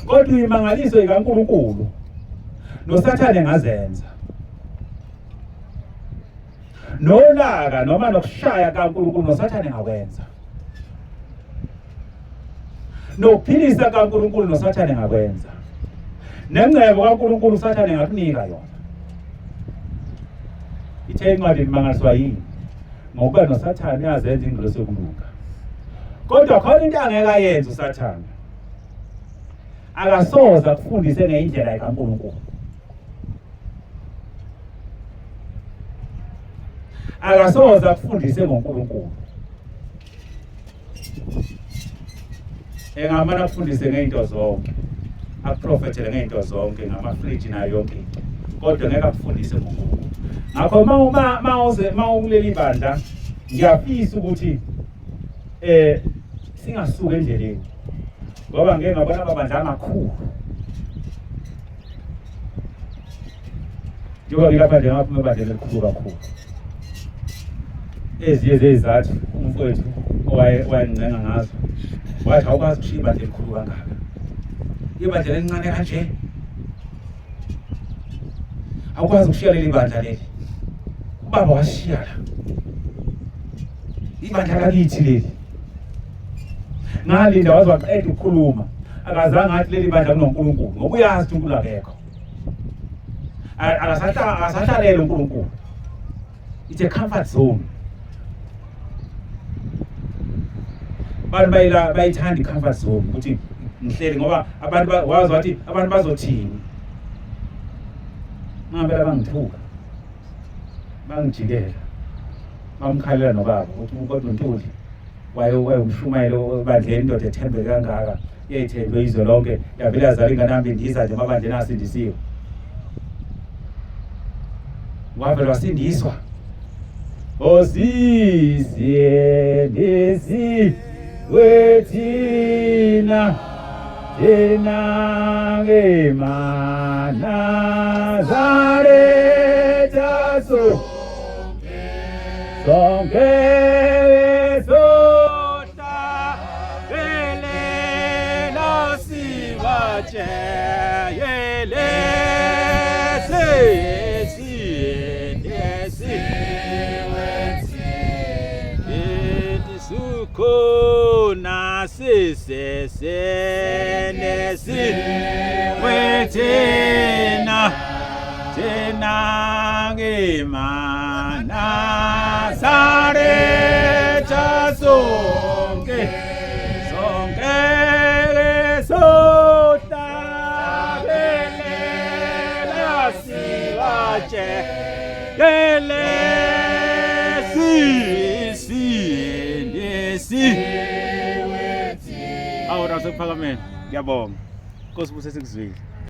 Kodwa imangaliso ikaNkulunkulu noSathane ngazenza. Nolaka noma nokushaya kaNkulunkulu noSathane ngakwenza. Nokuphilisa kaNkulunkulu noSathane ngakwenza. Nengcebo kaNkulunkulu uSathane ngakunika yona. Ithe incwadi imangaliswa yini? Ngoba noSathane yazenza ingqondo yokulunga. Kodwa khona into angeke ayenze uSathane. Akasoza akufundise ngeindlela kaNkulunkulu. Akasoza akufundise ngoNkulunkulu. Engamana akufundise ngeinto zonke. akuprofethele ngento zonke ngama-fridge nayo yonke into kodwa ngeke akufundise ngoNkulunkulu. Ngakho ma ukuleli bandla ngiyafisa ukuthi singasuki endleleni ngoba ngeke ngabona amabandla amakhulu njengoba ngilapha nje ngaphuma ebandleni elikhulu kakhulu eziye zezizathu umfowethu owayencenga ngazo wathi awukwazi ukushiya ibandla elikhulu kangaka ibandla elincane kanje awukwazi ukushiya leli bandla leli ubaba washiya la ibandla lakithi leli ngalinda waze waqeda ukukhuluma akazange athi leli bandla kunoNkulunkulu ngoba uyazi ukuthi uNkulunkulu akekho akasahlalele uNkulunkulu. It's a comfort zone. Abantu bayithanda i-comfort zone ukuthi ngihleli ngoba abantu wazi wathi abantu bazothini ngempela bangithuka bangijikela bamkhalela nobaba ukuthi kodwa uNtuli wayewumshumayelo ebandleni indoda ethembeke kangaka yayithendwe izwe lonke yavele yazala inganambi indiza nje amabandleni asindisiwe wavele wasindiswa osiziyendesi wethina thina ngeManazareta sonke sohlabelela sibatsheyele khona sisesenesi wethina thina ngeManazareta sonke sohlabelela sibatsheyele awura sekuphakamela ngiyabonga Nkosi ubuse sikuzwile.